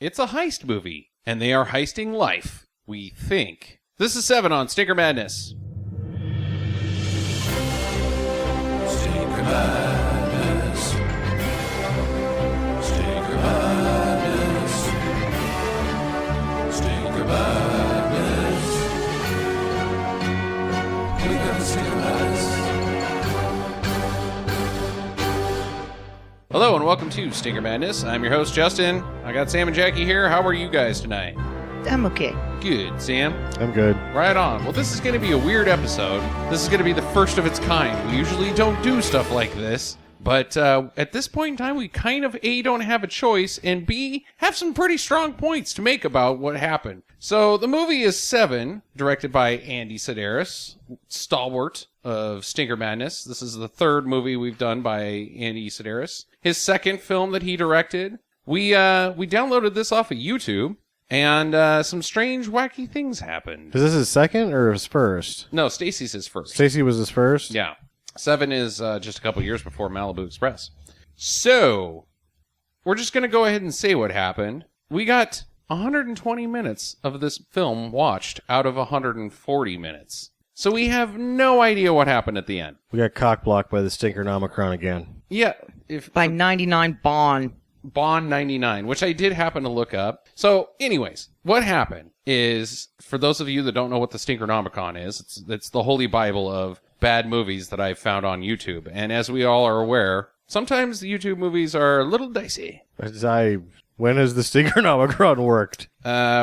It's a heist movie, and they are heisting life, we think. This is 7 on Stinker Madness. Stinker Madness. Stinker Madness. Stinker Madness. We got the Stinker Madness. Hello and welcome to Stinker Madness. I'm your host, Justin. I got Sam and Jackie here. How are you guys tonight? I'm okay. Good, Sam. I'm good. Right on. Well, this is going to be a weird episode. This is going to be the first of its kind. We usually don't do stuff like this. But at this point in time, we kind of, A, don't have a choice, and B, have some pretty strong points to make about what happened. So the movie is 7, directed by Andy Sidaris, stalwart of Stinker Madness. This is the third movie we've done by Andy Sidaris. His second film that he directed. We downloaded this off of YouTube, and some strange, wacky things happened. Is this his second or his first? No, Stacy's his first. Stacy was his first? Yeah. 7 is just a couple years before Malibu Express. So, we're just going to go ahead and say what happened. We got 120 minutes of this film watched out of 140 minutes. So we have no idea what happened at the end. We got cock-blocked by the Stinkernomicron again. Yeah. By 99 Bond 99, which I did happen to look up. So, anyways, what happened is, for those of you that don't know what the Stinkernomicon is, it's the holy bible of bad movies that I've found on YouTube. And as we all are aware, sometimes the YouTube movies are a little dicey. When has the Stinkernomicron worked?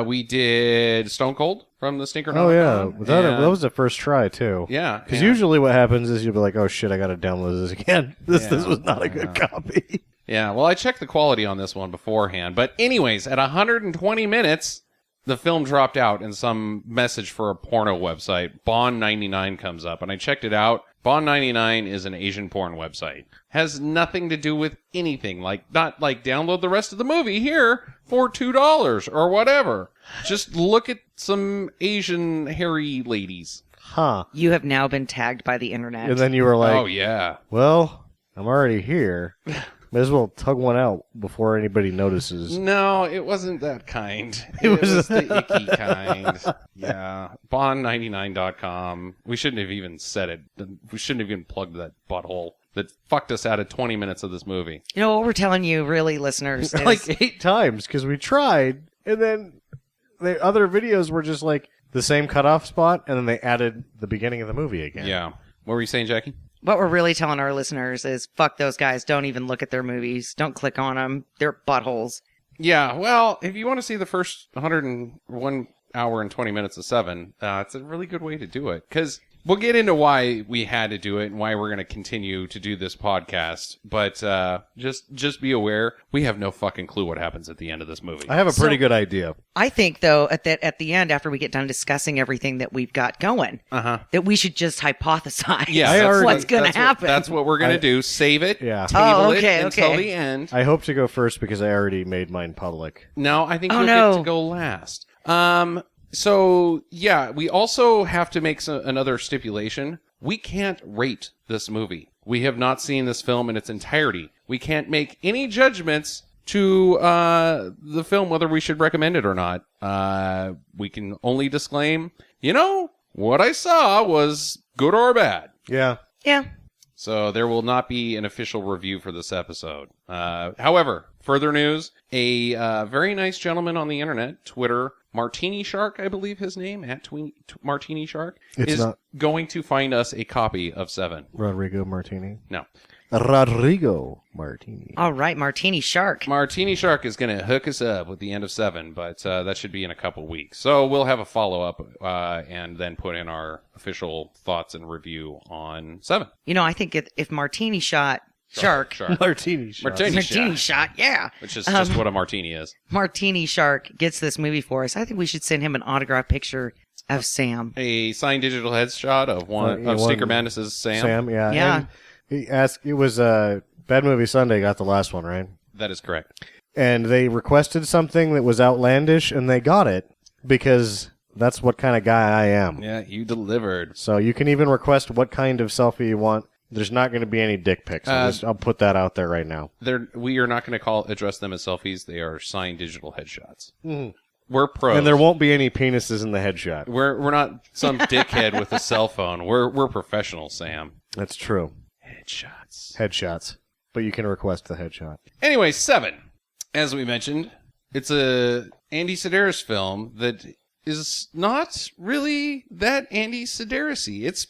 We did Stone Cold from the Stinkernomicon. Oh, yeah. That was the first try, too. Yeah. Because usually what happens is you'll be like, oh, shit, I got to download this again. This was not a good copy. Yeah, well, I checked the quality on this one beforehand. But anyways, at 120 minutes, the film dropped out and some message for a porno website, Bond99, comes up. And I checked it out. Bond99 is an Asian porn website. Has nothing to do with anything. Not like download the rest of the movie here for $2 or whatever. Just look at some Asian hairy ladies. Huh. You have now been tagged by the internet. And then you were like, oh, yeah. Well, I'm already here. May as well tug one out before anybody notices. No, it wasn't that kind. It was the icky kind. Yeah. Bond99.com. We shouldn't have even said it. We shouldn't have even plugged that butthole that fucked us out of 20 minutes of this movie. You know, what we're telling you, really, listeners, is... like 8 times, because we tried, and then the other videos were just like the same cutoff spot, and then they added the beginning of the movie again. Yeah. What were you saying, Jackie? What we're really telling our listeners is, fuck those guys. Don't even look at their movies. Don't click on them. They're buttholes. Yeah, well, if you want to see the first 101 hour and 20 minutes of 7, it's a really good way to do it. Because we'll get into why we had to do it and why we're going to continue to do this podcast. But just be aware, we have no fucking clue what happens at the end of this movie. I have a pretty good idea. I think, though, at the end, after we get done discussing everything that we've got going, that we should just hypothesize what's going to happen. That's what we're going to do. Save it. Yeah. Table it until the end. I hope to go first because I already made mine public. No, I think you'll get to go last. So, yeah, we also have to make another stipulation. We can't rate this movie. We have not seen this film in its entirety. We can't make any judgments to the film, whether we should recommend it or not. We can only disclaim, what I saw was good or bad. Yeah. Yeah. So there will not be an official review for this episode. However, further news, a very nice gentleman on the internet, Twitter, Martini Shark, I believe his name, Martini Shark, is going to find us a copy of 7. Rodrigo Martini? No. Rodrigo Martini. All right, Martini Shark. Martini Shark is going to hook us up with the end of 7, but that should be in a couple weeks. So we'll have a follow-up and then put in our official thoughts and review on 7. I think if Martini Shark. Martini Shark. Martini Shot, yeah. Which is just what a martini is. Martini Shark gets this movie for us. I think we should send him an autographed picture of Sam. A signed digital headshot of Stinker Madness's Sam. Sam, yeah. Yeah. And he asked, it was Bad Movie Sunday got the last one, right? That is correct. And they requested something that was outlandish, and they got it because that's what kind of guy I am. Yeah, you delivered. So you can even request what kind of selfie you want. There's not going to be any dick pics. I'll put that out there right now. We are not going to address them as selfies. They are signed digital headshots. We're pros. And there won't be any penises in the headshot. We're not some dickhead with a cell phone. We're professionals, Sam. That's true. Headshots. But you can request the headshot. Anyway, 7. As we mentioned, it's a Andy Sidaris film that is not really that Andy Sidaris-y. It's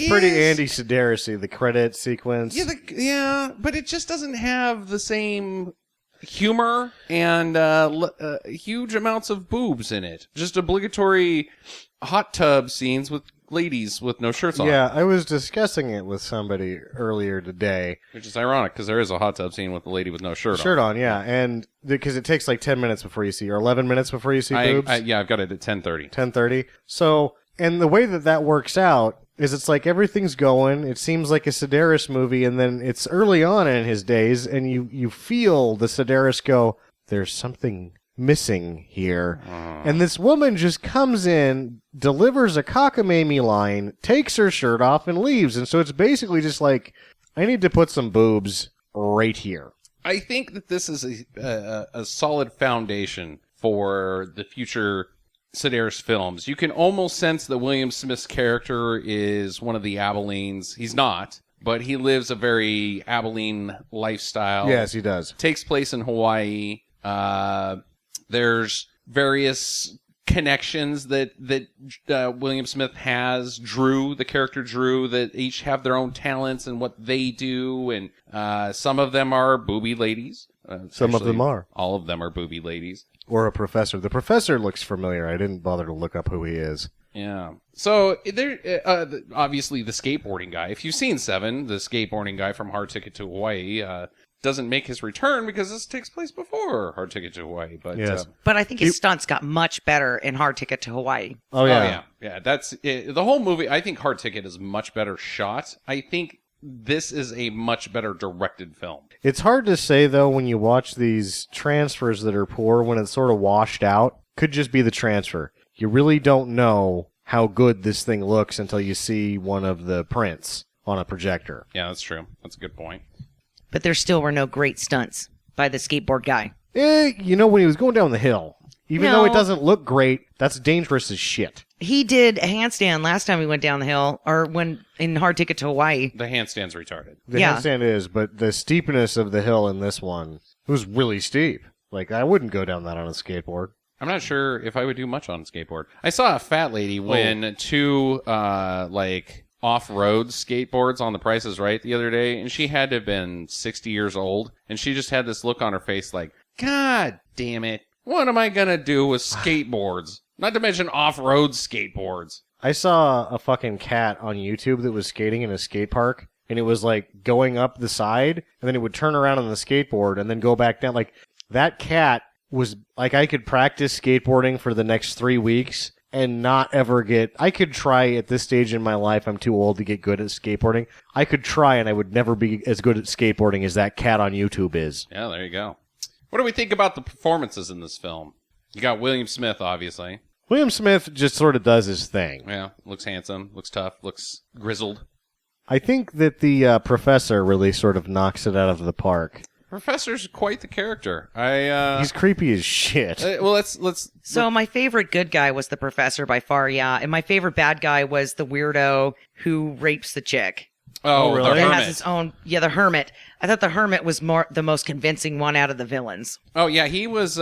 pretty Andy Sidaris-y, the credit sequence. Yeah, but it just doesn't have the same humor and huge amounts of boobs in it. Just obligatory hot tub scenes with ladies with no shirts on. Yeah, I was discussing it with somebody earlier today. Which is ironic, because there is a hot tub scene with a lady with no shirt on. Yeah, and because it takes like 10 minutes before you see, or 11 minutes before you see boobs. I've got it at 10:30. 10:30. So, and the way that works out is it's like everything's going. It seems like a Sidaris movie, and then it's early on in his days, and you feel the Sidaris go, there's something missing here. And this woman just comes in, delivers a cockamamie line, takes her shirt off, and leaves. And so it's basically just like, I need to put some boobs right here. I think that this is a solid foundation for the future Sidaris films. You can almost sense that William Smith's character is one of the Abilenes. He's not, but he lives a very Abilene lifestyle. Yes, he does. Takes place in Hawaii. There's various connections that William Smith has, the character Drew, that each have their own talents and what they do, and some of them are booby ladies. Some of them are. All of them are booby ladies. Or a professor. The professor looks familiar. I didn't bother to look up who he is. Yeah. So, there, obviously, the skateboarding guy. If you've seen 7, the skateboarding guy from Hard Ticket to Hawaii, doesn't make his return because this takes place before Hard Ticket to Hawaii. But yes. But I think his stunts got much better in Hard Ticket to Hawaii. Oh yeah. Yeah. That's it. The whole movie. I think Hard Ticket is much better shot. I think this is a much better directed film. It's hard to say though when you watch these transfers that are poor, when it's sort of washed out. Could just be the transfer. You really don't know how good this thing looks until you see one of the prints on a projector. Yeah, that's true. That's a good point. But there still were no great stunts by the skateboard guy. When he was going down the hill, even though it doesn't look great, that's dangerous as shit. He did a handstand last time he went down the hill, or when in Hard Ticket to Hawaii. The handstand's retarded. The handstand is, but the steepness of the hill in this one was really steep. Like, I wouldn't go down that on a skateboard. I'm not sure if I would do much on a skateboard. I saw a fat lady win 2, off-road skateboards on The Price is Right the other day, and she had to have been 60 years old, and she just had this look on her face like, God damn it, what am I gonna do with skateboards? Not to mention off-road skateboards. I saw a fucking cat on YouTube that was skating in a skate park, and it was like going up the side, and then it would turn around on the skateboard and then go back down. Like, that cat was like, I could practice skateboarding for the next 3 weeks and not ever I could try at this stage in my life, I'm too old to get good at skateboarding. I could try and I would never be as good at skateboarding as that cat on YouTube is. Yeah, there you go. What do we think about the performances in this film? You got William Smith, obviously. William Smith just sort of does his thing. Yeah, looks handsome, looks tough, looks grizzled. I think that the professor really sort of knocks it out of the park. Professor's quite the character. He's creepy as shit. So my favorite good guy was the professor by far, yeah. And my favorite bad guy was the weirdo who rapes the chick. Oh, really? That Hermit. has his own, the hermit. I thought the hermit was the most convincing one out of the villains. Oh yeah, he was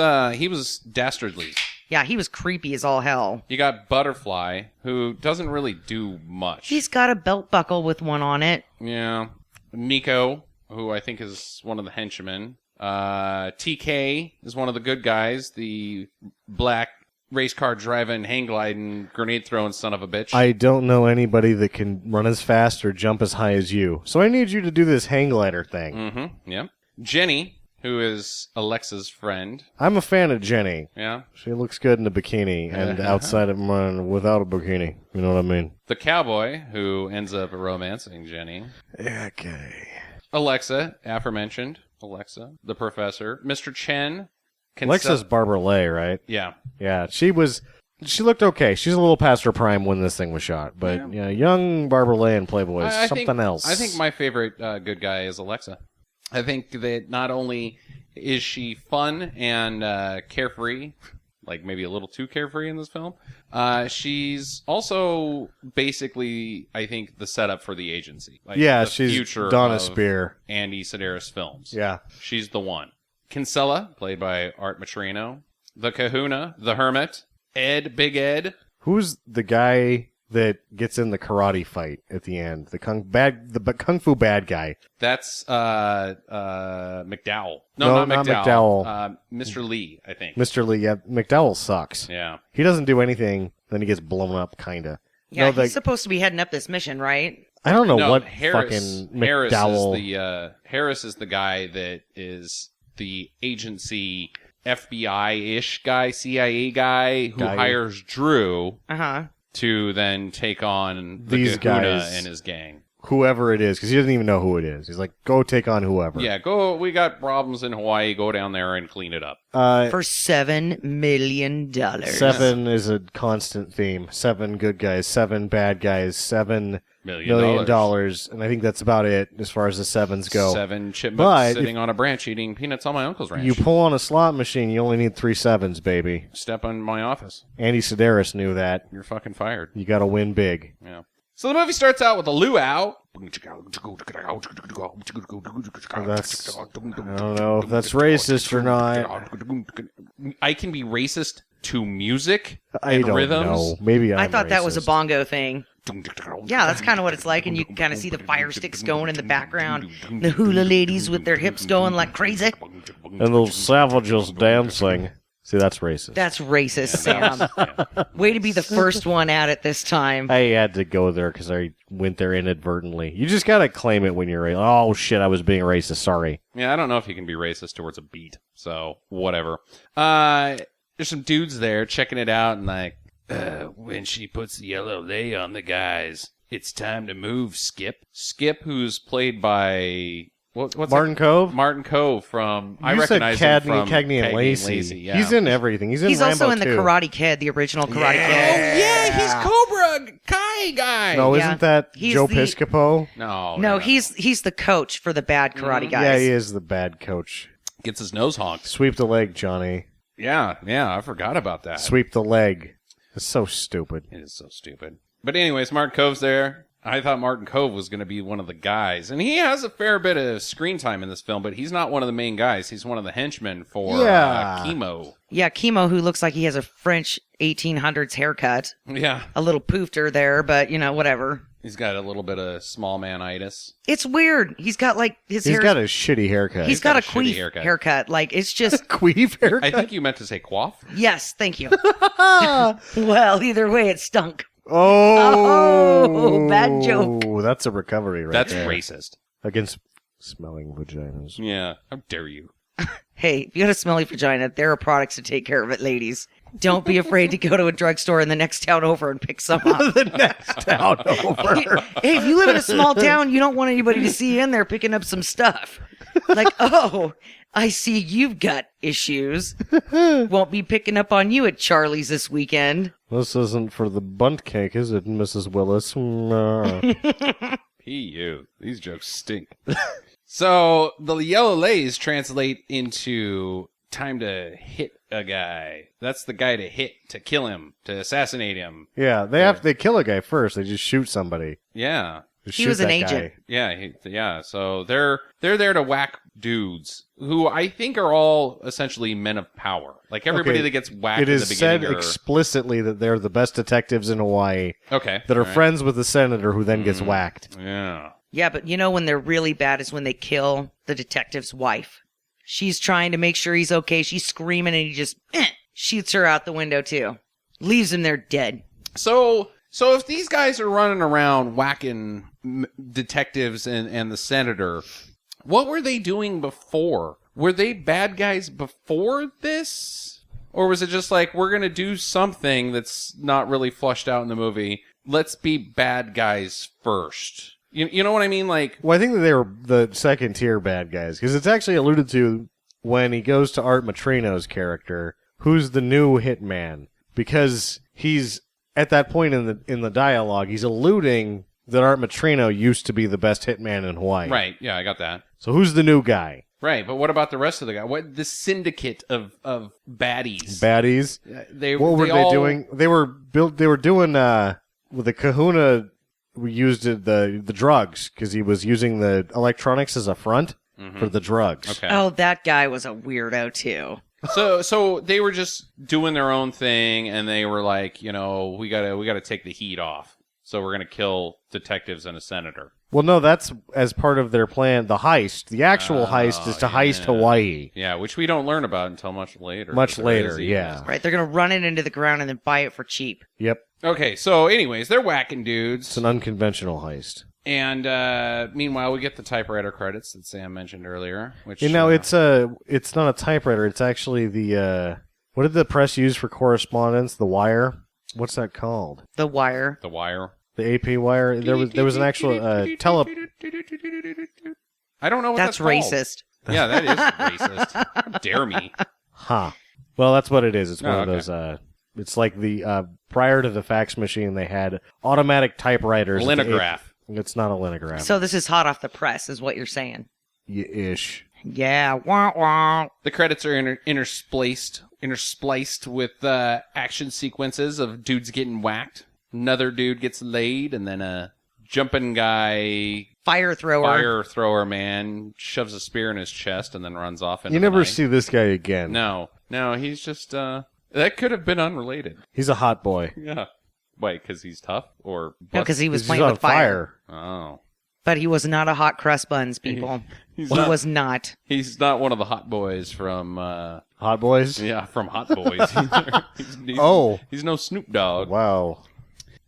dastardly. Yeah, he was creepy as all hell. You got Butterfly, who doesn't really do much. He's got a belt buckle with one on it. Yeah. Nico, who I think is one of the henchmen. TK is one of the good guys, the black race car driving, hang gliding, grenade throwing son of a bitch. I don't know anybody that can run as fast or jump as high as you, so I need you to do this hang glider thing. Mm-hmm, yeah. Jenny, who is Alexa's friend. I'm a fan of Jenny. Yeah. She looks good in a bikini and outside of mine without a bikini. You know what I mean? The cowboy, who ends up romancing Jenny. Okay. Alexa, aforementioned. Alexa, the professor. Mr. Chen. Alexa's Barbara Lay, right? Yeah. Yeah, she was... She looked okay. She's a little past her prime when this thing was shot, but young Barbara Lay in Playboy is something else. I think my favorite good guy is Alexa. I think that not only is she fun and carefree, like maybe a little too carefree in this film, she's also basically, I think, the setup for the agency. Like the she's future Donna of Spear. Andy Sidaris films. Yeah. She's the one. Kinsella, played by Art Matrino. The Kahuna, the Hermit. Ed, Big Ed. Who's the guy that gets in the karate fight at the end? The kung fu bad guy. That's McDowell. No, not not McDowell. Mr. Lee, I think. Mr. Lee, yeah. McDowell sucks. Yeah. He doesn't do anything, then he gets blown up, kinda. Yeah, he's supposed to be heading up this mission, right? I don't know what Harris, fucking McDowell... Harris is the guy that is the agency FBI-ish guy, CIA guy, who hires Drew to then take on the These Kahuna guys. and his gang. Whoever it is, because he doesn't even know who it is. He's like, go take on whoever. Yeah, go. We got problems in Hawaii. Go down there and clean it up. For $7 million. 7 is a constant theme. 7 good guys, 7 bad guys, $7 million dollars, and I think that's about it as far as the 7s go. 7 chipmunks sitting on a branch eating peanuts on my uncle's ranch. You pull on a slot machine, you only need 3 7s, baby. Step on my office. Andy Sidaris knew that. You're fucking fired. You got to win big. Yeah. So the movie starts out with a luau. I don't know if that's racist or not. I can be racist to music I and don't rhythms. know. Maybe I thought that was a racist. bongo thing. Yeah, that's kind of what it's like, and you can kind of see the fire sticks going in the background, the hula ladies with their hips going like crazy. And those savages dancing. See, that's racist. That's racist, Sam. Way to be the first one at it this time. I had to go there because I went there inadvertently. You just got to claim it when you're racist. Oh, shit, I was being racist. Sorry. Yeah, I don't know if you can be racist towards a beat, so whatever. There's some dudes there checking it out, and like, when she puts the yellow lay on the guys, it's time to move, Skip. Skip, who's played by... What's Martin Cove? Martin Cove from... I You recognize said him from Cagney and Lacey. yeah. He's in everything. He's in He's Rambo also in the 2. Karate Kid, the original Karate Oh, Kid. yeah, he's Cobra Kai guy. No, Yeah. isn't that He's Joe the- Piscopo? No, he's the coach for the bad karate guys. Yeah, he is the bad coach. Gets his nose honked. Sweep the leg, Johnny. Yeah, I forgot about that. Sweep the leg. It's so stupid. It is so stupid. But anyways, Martin Cove's there. I thought Martin Cove was going to be one of the guys. And he has a fair bit of screen time in this film, but he's not one of the main guys. He's one of the henchmen for Chemo. Yeah, Chemo, who looks like he has a French 1800s haircut. Yeah. A little poofter there, but, whatever. He's got a little bit of small man-itis. It's weird. He's got, like, his He's hair... got a shitty haircut. He's got a shitty queef haircut. Like, it's just... queef haircut? I think you meant to say quaff. Yes, thank you. Well, either way, it stunk. Oh, bad joke. That's a recovery right That's there. racist. Against smelling vaginas. Yeah. How dare you? Hey, if you got a smelly vagina, there are products to take care of it, ladies. Don't be afraid to go to a drugstore in the next town over and pick some up. The next town over. Hey, if you live in a small town, you don't want anybody to see you in there picking up some stuff. Like, oh, I see you've got issues. Won't be picking up on you at Charlie's this weekend. This isn't for the bunt cake, is it, Mrs. Willis? P.U. These jokes stink. So, the yellow lays translate into time to hit a guy. That's the guy to hit, to kill him, to assassinate him. Yeah, they kill a guy first. They just shoot somebody. Yeah. Just He shoot was an that agent. guy. Yeah. So they're there to whack dudes who I think are all essentially men of power. Like everybody Okay, that gets whacked It in the is beginning said explicitly that they're the best detectives in Hawaii okay. that are all right. friends with the senator who then gets whacked. Yeah. Yeah, but when they're really bad is when they kill the detective's wife. She's trying to make sure he's okay. She's screaming and he just shoots her out the window too. Leaves him there dead. So if these guys are running around whacking detectives and the senator, what were they doing before? Were they bad guys before this? Or was it just like, we're going to do something that's not really flushed out in the movie. Let's be bad guys first. You know what I mean? Like, Well, I think that they were the second tier bad guys because it's actually alluded to when he goes to Art Matrino's character, who's the new hitman. because he's at that point in the dialogue, he's alluding that Art Matrino used to be the best hitman in Hawaii. Right. Yeah, I got that. So who's the new guy? Right, but what about the rest of the guy? What the syndicate of baddies? Baddies. What were they doing? They were doing with the Kahuna. We used the drugs because he was using the electronics as a front for the drugs. Okay. Oh, that guy was a weirdo too. So they were just doing their own thing, and they were like, we gotta take the heat off. So we're gonna kill detectives and a senator. Well, no, that's as part of their plan. The heist, the actual heist, is to heist Hawaii. Yeah, which we don't learn about until much later. Much later, Crazy. yeah. Right, they're gonna run it into the ground and then buy it for cheap. Yep, Okay, so anyways, they're whacking dudes. it's an unconventional heist. And meanwhile, we get the typewriter credits that Sam mentioned earlier. Which It's not a typewriter. It's actually the what did the press use for correspondence? The wire. What's that called? The Wire. The Wire. The AP wire. There was an actual I don't know what that's called. racist. Yeah, that is racist. How dare me? Huh. Well, that's what it is. It's one of okay. those. It's like the prior to the fax machine, they had automatic typewriters. Linograph. It's not a linograph. So this is hot off the press, is what you're saying. Ish. Yeah, wah wah. The credits are interspliced with action sequences of dudes getting whacked. Another dude gets laid, and then a jumping guy, Fire thrower man, shoves a spear in his chest and then runs off into You the never night. see this guy again. No, he's just that could have been unrelated. He's a hot boy. Yeah. Wait, because he's tough or No, because he was He's playing on with fire. Oh. But he was not a hot crust buns, people. He's He not- was not. He's not one of the hot boys from Hot boys? from Hot Boys. he's Oh. he's no Snoop Dogg. Wow.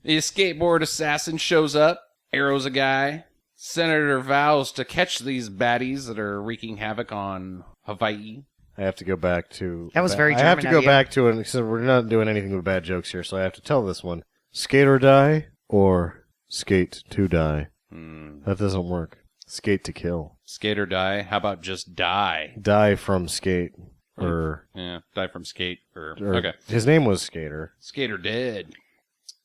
The skateboard assassin shows up, arrows a guy. Senator vows to catch these baddies that are wreaking havoc on Hawaii. I have to go back to... That was very I have German to of go you. back to it. So we're not doing anything with bad jokes here, so I have to tell this one. Skate or die, or skate to die. That doesn't work. Skate to kill. Skate or die? How about just die? Die from skate. Or Yeah, die from skate. Or okay. His name was Skater. Skater dead.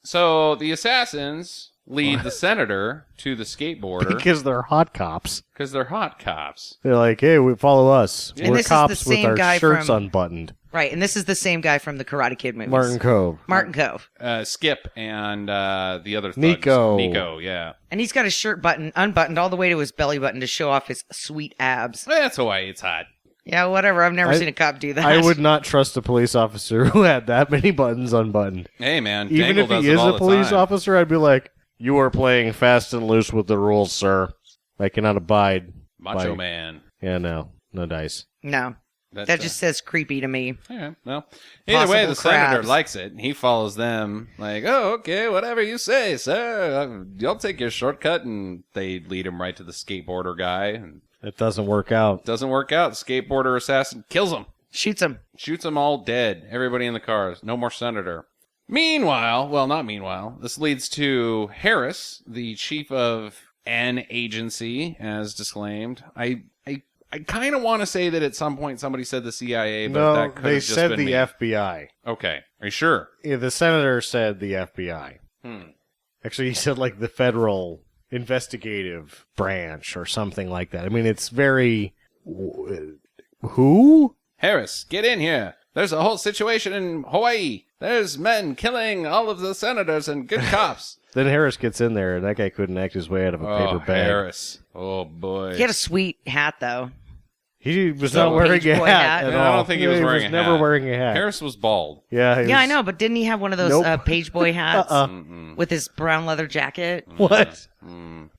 So the assassins lead the senator to the skateboarder Because they're hot cops. because they're hot cops. They're like, hey, follow us. And We're this is cops the with same our guy shirts from- unbuttoned. Right, and this is the same guy from the Karate Kid movies. Martin Cove. Martin Cove. Skip and the other thugs. Nico. Nico, yeah. And he's got his shirt unbuttoned all the way to his belly button to show off his sweet abs. That's Hawaii. It's hot. Yeah, whatever. I've never I- seen a cop do that. I would not trust a police officer who had that many buttons unbuttoned. Hey, man. Even Dangle if does he it is all a the police time. officer, I'd be like, you are playing fast and loose with the rules, sir. I cannot abide. Macho by- man. Yeah, no dice. No. That's, That just says creepy to me. Yeah, well, either way, Possible the senator crabs. likes it. He follows them like, oh, okay, whatever you say, sir. You'll take your shortcut, and they lead him right to the skateboarder guy. And It doesn't work out. doesn't work out. Skateboarder assassin kills him, Shoots him. shoots them all dead. Everybody in the cars. No more senator. Meanwhile, well, not meanwhile. This leads to Harris, the chief of an agency, as disclaimed. I kind of want to say that at some point somebody said the CIA, but No, that could they have just said been the me. FBI. Okay, are you sure? Yeah, the senator said the FBI. Actually, he said like the federal investigative branch or something like that. I mean, it's very... Who? Harris, get in here. There's a whole situation in Hawaii. There's men killing all of the senators and good cops. Then Harris gets in there, and that guy couldn't act his way out of a paper bag. Harris. Oh, boy. He had a sweet hat, though. He was So not wearing page a boy hat hat? at No, all. I don't think he was wearing a never hat. wearing a hat. Harris was bald. Yeah, Yeah, I know, but didn't he have one of those Nope. page boy hats Mm-mm. with his brown leather jacket? What?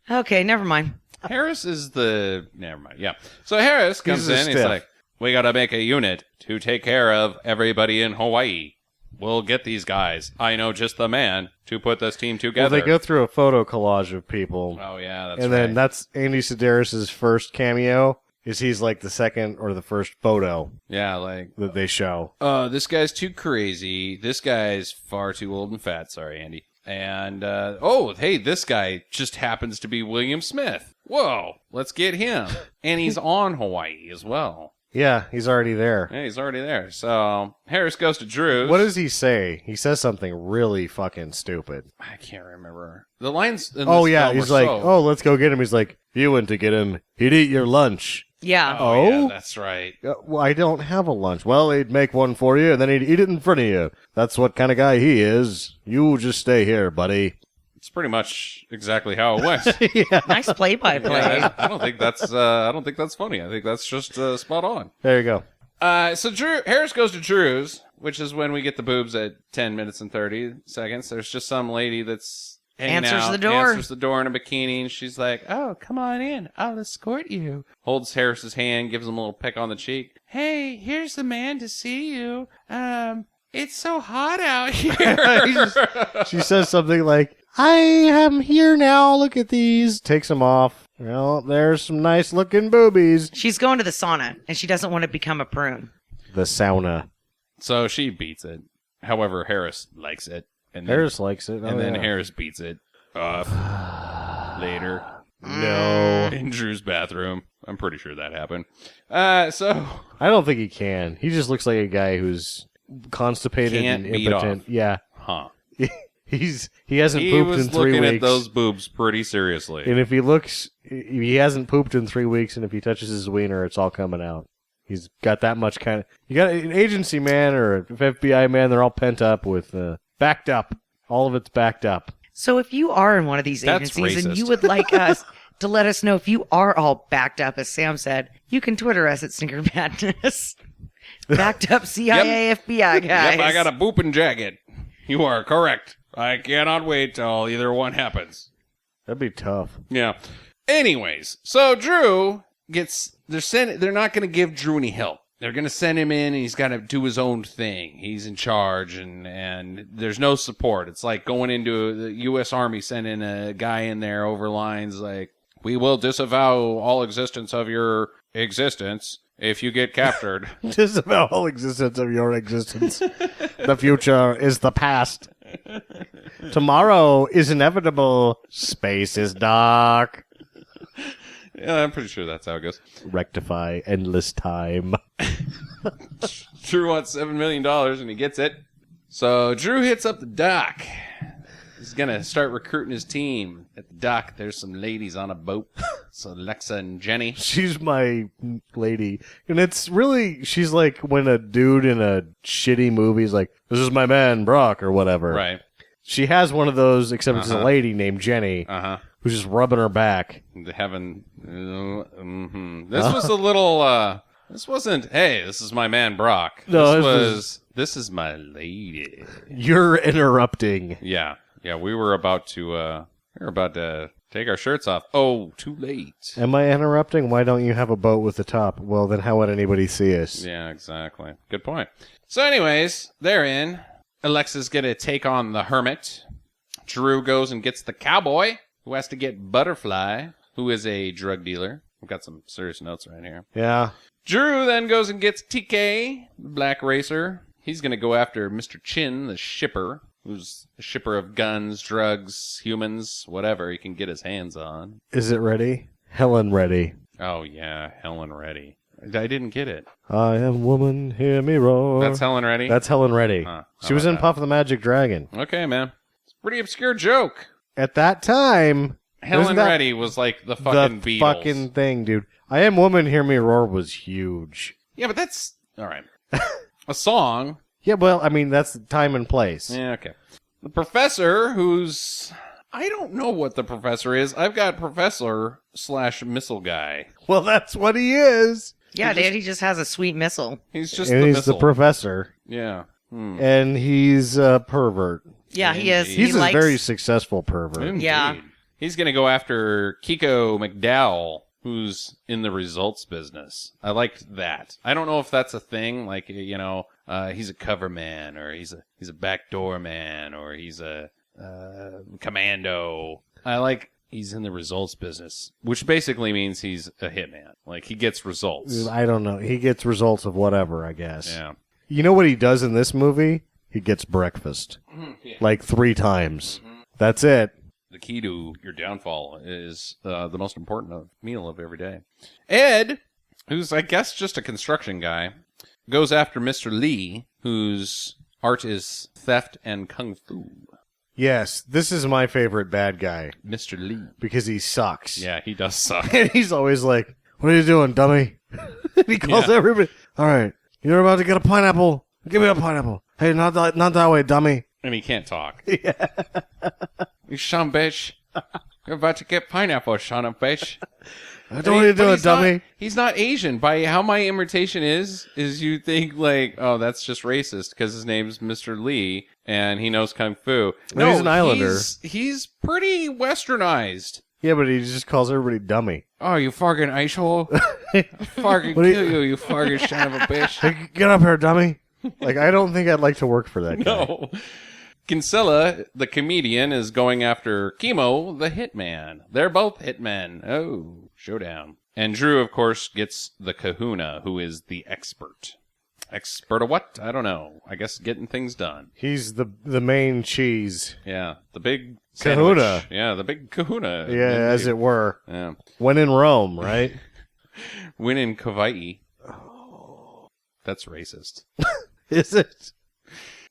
Okay, never mind. Harris is the... Never mind. Yeah. So Harris comes a in. He's stiff. like, we got to make a unit to take care of everybody in Hawaii. We'll get these guys. I know just the man to put this team Well, together. they go through a photo collage of people, Oh, yeah, that's and right. then that's Andy Sidaris' first cameo. Is he's like the second or the first photo Yeah, like... that they show? This guy's too crazy. This guy's far too old and fat. Sorry, Andy. And, hey, this guy just happens to be William Smith. Whoa, let's get him. And he's on Hawaii as well. Yeah, he's already there. Yeah, he's already there. So Harris goes to Drew's. What does he say? He says something really fucking stupid. I can't remember. The lines in Oh, this yeah, film he's were like, so... oh, let's go get him. He's like, if you went to get him, he'd eat your lunch. Yeah. Oh, yeah, Oh? that's right. Well, I don't have a lunch. Well, he'd make one for you, and then he'd eat it in front of you. That's what kind of guy he is. You just stay here, buddy. It's pretty much exactly how it went. Yeah. Nice play-by-play. Yeah, I don't think that's. I don't think that's funny. I think that's just spot on. There you go. So Harris goes to Drew's, which is when we get the boobs at 10 minutes and 30 seconds. There's just some lady that's hanging Answers the door. Answers the door in a bikini, and she's like, "Oh, come on in. I'll escort you." Holds Harris's hand, gives him a little peck on the cheek. "Hey, here's the man to see you. It's so hot out here." She says something like, I am here now. Look at these. Takes them off. Well, there's some nice looking boobies. She's going to the sauna, and she doesn't want to become a prune. The sauna. So she beats it. However, Harris likes it. And then, Harris likes it. and then Harris beats it off later No. in Drew's bathroom. I'm pretty sure that happened. So I don't think he can. He just looks like a guy who's constipated Can't and beat impotent. off. Yeah. huh. He hasn't He pooped was in 3 looking weeks. at those boobs pretty seriously. And if he hasn't pooped in 3 weeks, and if he touches his wiener, it's all coming out. He's got that much kind of. You got an agency man or an FBI man, they're all pent up with, backed up. All of it's backed up. So if you are in one of these That's agencies and racist. you would like us to let us know if you are all backed up, as Sam said, you can Twitter us at Stinker Madness. Backed up CIA, FBI guys. Yep, I got a booping jacket. You are correct. I cannot wait till either one happens. That'd be tough. Yeah. Anyways, so Drew gets. They're not going to give Drew any help. They're going to send him in, and he's got to do his own thing. He's in charge, and there's no support. It's like going into the U.S. Army, sending a guy in there over lines like, "We will disavow all existence of your existence if you get captured." Just about all existence of your existence. The future is the past. Tomorrow is inevitable. Space is dark. Yeah, I'm pretty sure that's how it goes. Rectify endless time. Drew wants $7 million, and he gets it. So Drew hits up the dock. He's going to start recruiting his team. At the dock, there's some ladies on a boat. So Lexa and Jenny. She's my lady. And it's really, she's like when a dude in a shitty movie is like, this is my man, Brock, or whatever. Right. She has one of those, except it's a lady named Jenny, who's just rubbing her back. Having. This was a little. This wasn't, hey, this is my man, Brock. No, this is my lady. You're interrupting. Yeah. Yeah, we were about to take our shirts off. Oh, too late. Am I interrupting? Why don't you have a boat with the top? Well, then how would anybody see us? Yeah, exactly. Good point. So anyways, they're in. Alexa's going to take on the hermit. Drew goes and gets the cowboy, who has to get Butterfly, who is a drug dealer. I've got some serious notes right here. Yeah. Drew then goes and gets TK, the black racer. He's going to go after Mr. Chin, the shipper, who's a shipper of guns, drugs, humans, whatever he can get his hands on. Is it ready? Helen ready. Oh, yeah, Helen Reddy. I didn't get it. I am woman, hear me roar. That's Helen Reddy? That's Helen Reddy. Huh, She was in that? Puff the Magic Dragon. Okay, man. It's a pretty obscure joke. At that time, Helen isn't that Reddy was like the fucking the Beatles. fucking thing, dude. I am woman, hear me roar was huge. Yeah, but that's... All right. A song. Yeah, well, I mean, that's the time and place. Yeah, okay. The professor, who's... I don't know what the professor is. I've got professor/missile guy. Well, that's what he is. Yeah, dude, he just has a sweet missile. He's just And the he's missile. the professor. Yeah. And he's a pervert. Yeah, he is. Indeed. He's he a likes... very successful pervert. Indeed. Yeah. He's going to go after Kiko McDowell, who's in the results business. I liked that. I don't know if that's a thing. Like, you know, he's a cover man, or he's a backdoor man, or he's a commando. I like he's in the results business, which basically means he's a hitman. Like, he gets results. I don't know. He gets results of whatever, I guess. Yeah. You know what he does in this movie? He gets breakfast. Yeah. Like 3 times. That's it. The key to your downfall is the most important meal of every day. Ed who's, I guess, just a construction guy, goes after Mr. Lee, whose art is theft and kung fu. Yes, this is my favorite bad guy Mr. Lee. because he sucks. Yeah, he does suck. And he's always like, "What are you doing, dummy?" And he calls everybody. All right, you're about to get a pineapple. Give me a pineapple. Hey, not that way, dummy. And he can't talk. Yeah. You son of a bitch. You're about to get pineapple, son of a bitch. What are you doing, dummy? He's not Asian. By how my imitation is you think like, oh, that's just racist because his name's Mr. Lee and he knows kung fu. No, he's an Islander. He's pretty westernized. Yeah, but he just calls everybody dummy. Oh, you fucking asshole! Fucking kill you fucking son of a bitch! Hey, get up here, dummy. Like, I don't think I'd like to work for that guy. No. Kinsella, the comedian, is going after Chemo, the hitman. They're both hitmen. Oh, showdown. And Drew, of course, gets the kahuna, who is the expert. Expert of what? I don't know. I guess getting things done. He's the main cheese. Yeah, the big Kahuna. sandwich. Yeah, the big kahuna. Yeah, as it were. Yeah. When in Rome, right? When in Kauai. Oh. That's racist. Is it?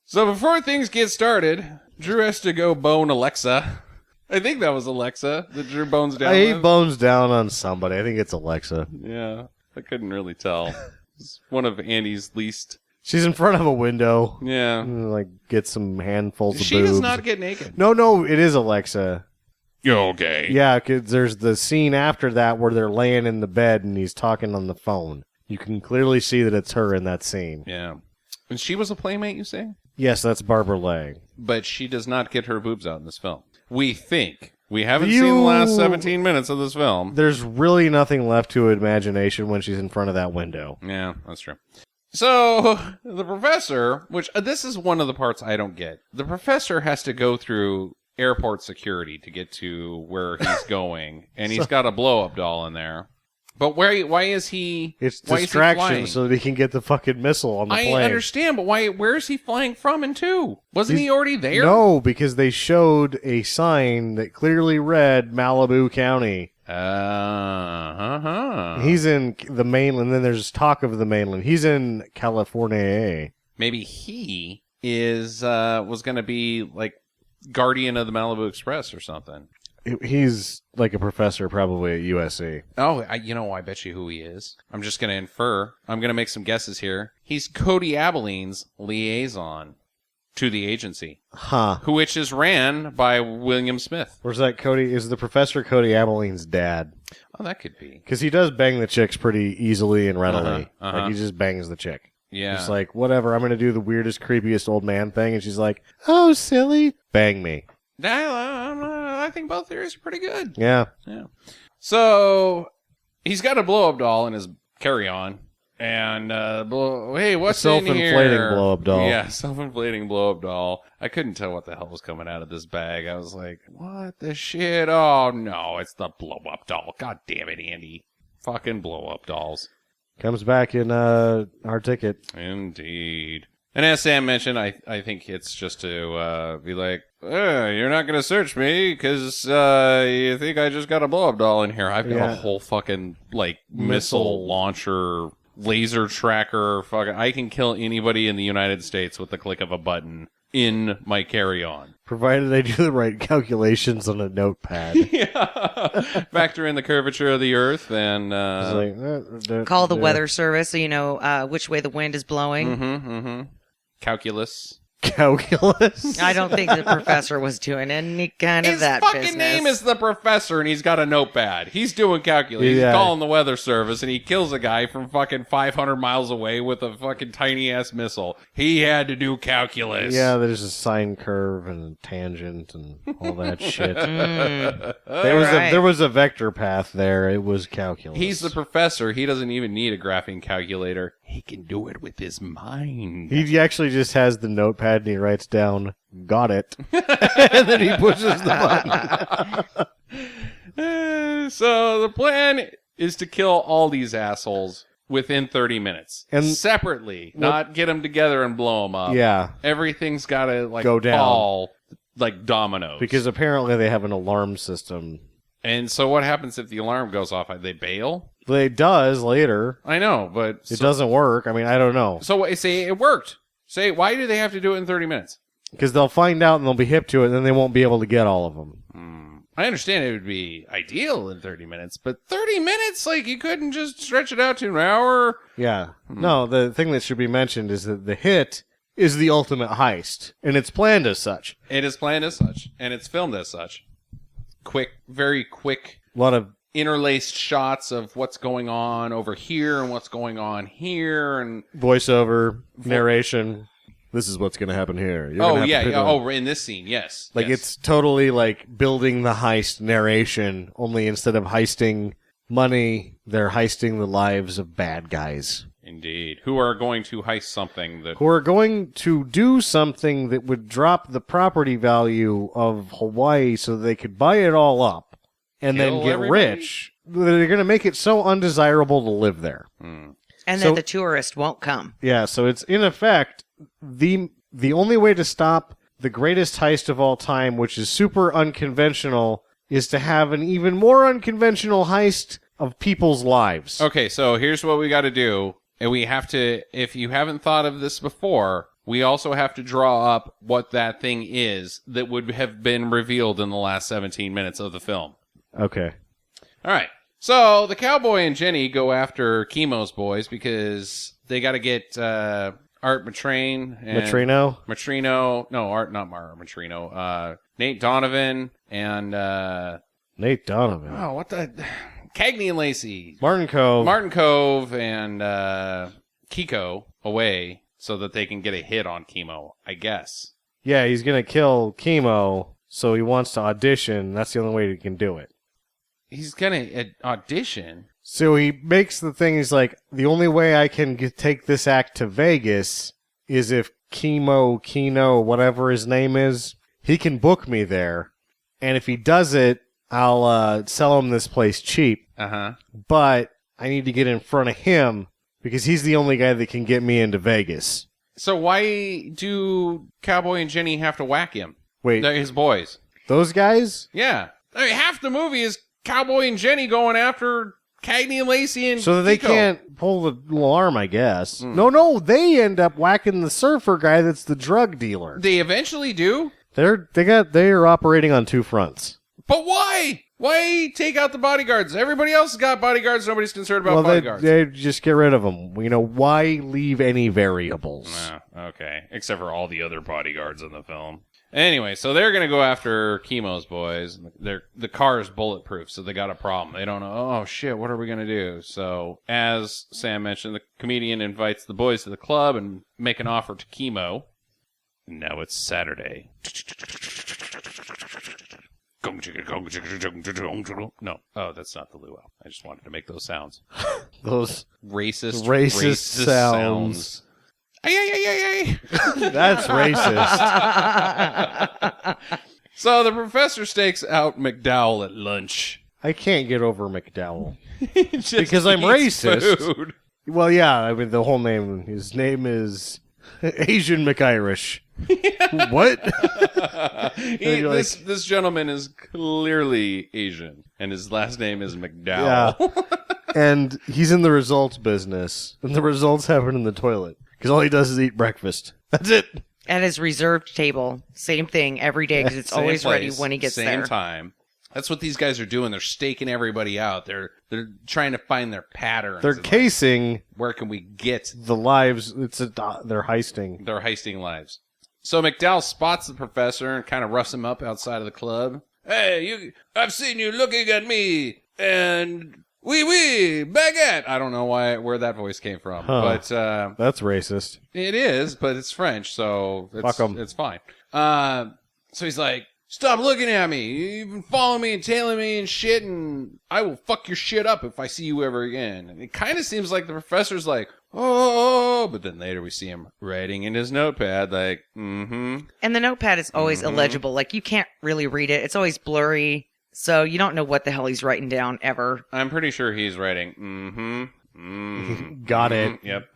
So before things get started, Drew has to go bone Alexa. I think that was Alexa that Drew bones down He with. bones down on somebody. I think it's Alexa. Yeah, I couldn't really tell. It's one of Andy's least... She's in front of a window. Yeah. Like, get some handfuls of She boobs. does not get naked. No, it is Alexa. Okay. Yeah, because there's the scene after that where they're laying in the bed and he's talking on the phone. You can clearly see that it's her in that scene. Yeah. And she was a playmate, you say? Yes, that's Barbara Lang. But she does not get her boobs out in this film. We think. We haven't seen the last 17 minutes of this film. There's really nothing left to imagination when she's in front of that window. Yeah, that's true. So, the professor, which this is one of the parts I don't get. The professor has to go through airport security to get to where he's going, and he's got a blow-up doll in there. But why is he... It's why distraction is he flying? so that he can get the fucking missile on the plane. I understand, but where is he flying from and to? Wasn't he already there? No, because they showed a sign that clearly read Malibu County. He's in the mainland, then there's talk of the mainland. He's in California. Maybe he is was going to be like guardian of the Malibu Express or something. He's like a professor probably at USC. Oh, I bet you who he is. I'm just going to infer. I'm going to make some guesses here. He's Cody Abilene's liaison to the agency. Huh. Which is ran by William Smith. Or is that Cody? Is the professor Cody Abilene's dad? Oh, that could be. Because he does bang the chicks pretty easily and readily. Uh-huh. Like, he just bangs the chick. Yeah. He's like, whatever, I'm going to do the weirdest, creepiest old man thing. And she's like, oh, silly. Bang me. I think both theories are pretty good. Yeah. Yeah. So he's got a blow-up doll in his carry-on, and hey, what's in here? Self-inflating blow-up doll. Yeah, self-inflating blow-up doll. I couldn't tell what the hell was coming out of this bag. I was like, what the shit? Oh no, it's the blow-up doll. God damn it, Andy! Fucking blow-up dolls. Comes back in our ticket. Indeed. And as Sam mentioned, I think it's just to be like, you're not going to search me because you think I just got a blow-up doll in here. I've got a whole fucking, like, missile launcher, laser tracker. Fucking, I can kill anybody in the United States with the click of a button in my carry-on. Provided I do the right calculations on a notepad. Yeah. Factor in the curvature of the Earth and... Call the weather service so you know which way the wind is blowing. Calculus. Calculus? I don't think the professor was doing any kind of that business. His fucking name is the professor, and he's got a notepad. He's doing calculus. Yeah. He's calling the weather service, and he kills a guy from fucking 500 miles away with a fucking tiny-ass missile. He had to do calculus. Yeah, there's a sine curve and a tangent and all that shit. There was a vector path there. It was calculus. He's the professor. He doesn't even need a graphing calculator. He can do it with his mind. He actually just has the notepad and he writes down, got it. And then he pushes the button. So the plan is to kill all these assholes within 30 minutes. And separately, not get them together and blow them up. Yeah. Everything's got to like Go down. fall like dominoes. Because apparently they have an alarm system. And so what happens if the alarm goes off? They bail? It does later. I know, but It doesn't work. I mean, I don't know. So say it worked. Say, why do they have to do it in 30 minutes? Because they'll find out and they'll be hip to it, and then they won't be able to get all of them. I understand it would be ideal in 30 minutes, but 30 minutes? Like, you couldn't just stretch it out to an hour? Yeah. No, the thing that should be mentioned is that the hit is the ultimate heist, and it's planned as such. It is planned as such, and it's filmed as such. Quick, very quick, A lot of interlaced shots of what's going on over here and what's going on here, and voiceover, narration. This is what's going to happen here. You're oh gonna have yeah, to pick yeah. up- Oh, in this scene, yes. Like, yes. it's totally like building the heist narration, only instead of heisting money, they're heisting the lives of bad guys. Indeed. Who are going to heist something that... Who are going to do something that would drop the property value of Hawaii so they could buy it all up and Kill then get everybody? rich. They're going to make it so undesirable to live there. And So- that the tourist won't come. Yeah, so it's in effect the only way to stop the greatest heist of all time, which is super unconventional, is to have an even more unconventional heist of people's lives. Okay, so here's what we got to do. And we have to, if you haven't thought of this before, we also have to draw up what that thing is that would have been revealed in the last 17 minutes of the film. Okay. All right. So the cowboy and Jenny go after Chemo's boys because they got to get Art Matrine and Matrino? Matrino. No, Art, not Art Matrino. Nate Donovan and Nate Donovan. oh, what the Cagney and Lacey. Martin Cove. And Kiko away so that they can get a hit on Chemo, I guess. Yeah, he's going to kill Chemo, so he wants to audition. That's the only way he can do it. He's gonna audition. So he makes the thing, he's like, the only way I can take this act to Vegas is if Kino, whatever his name is, he can book me there. And if he does it, I'll sell him this place cheap. Uh-huh. But I need to get in front of him because he's the only guy that can get me into Vegas. So why do Cowboy and Jenny have to whack him? Wait, They're his boys. those guys? Yeah. I mean, half the movie is Cowboy and Jenny going after Cagney and Lacey and So that they Kiko. can't pull the alarm, I guess. No, they end up whacking the surfer guy that's the drug dealer. They eventually do? They're operating on two fronts. But why? Why take out the bodyguards? Everybody else has got bodyguards. Nobody's concerned about bodyguards. They just get rid of them. You know, why leave any variables? Okay. Except for all the other bodyguards in the film. Anyway, so they're going to go after Chemo's boys. The car is bulletproof, so they got a problem. They don't know, oh, shit, what are we going to do? So, as Sam mentioned, the comedian invites the boys to the club and make an offer to Chemo. Now it's Saturday. No. Oh, that's not the luau. I just wanted to make those sounds. Those Racist sounds. Ay, ay, ay, ay, ay. That's racist. So the professor stakes out McDowell at lunch. I can't get over McDowell. Just Because I'm eats racist. food. Well, yeah, I mean, the whole name, his name is Asian McIrish. What? You're like- This gentleman is clearly Asian, and his last name is McDowell. Yeah. And he's in the results business, and the results happen in the toilet. Because all he does is eat breakfast. That's it. At his reserved table, same thing every day because it's Same always ready place, when he gets same there. time. That's what these guys are doing. They're staking everybody out. They're trying to find their patterns. They're and, like, casing where can we get the lives. They're heisting. their heisting lives? So McDowell spots the professor and kind of roughs him up outside of the club. Hey, I've seen you looking at me, and oui, baguette. I don't know where that voice came from, but That's racist. it is, but it's French, so Fuck 'em. it's fine. So he's like, stop looking at me. You've been following me and tailing me and shit, and I will fuck your shit up if I see you ever again. And it kind of seems like the professor's like, oh, but then later we see him writing in his notepad like, mm-hmm. And the notepad is always illegible. Like, you can't really read it. It's always blurry. So you don't know what the hell he's writing down ever. I'm pretty sure he's writing, mm-hmm. Got it. Yep.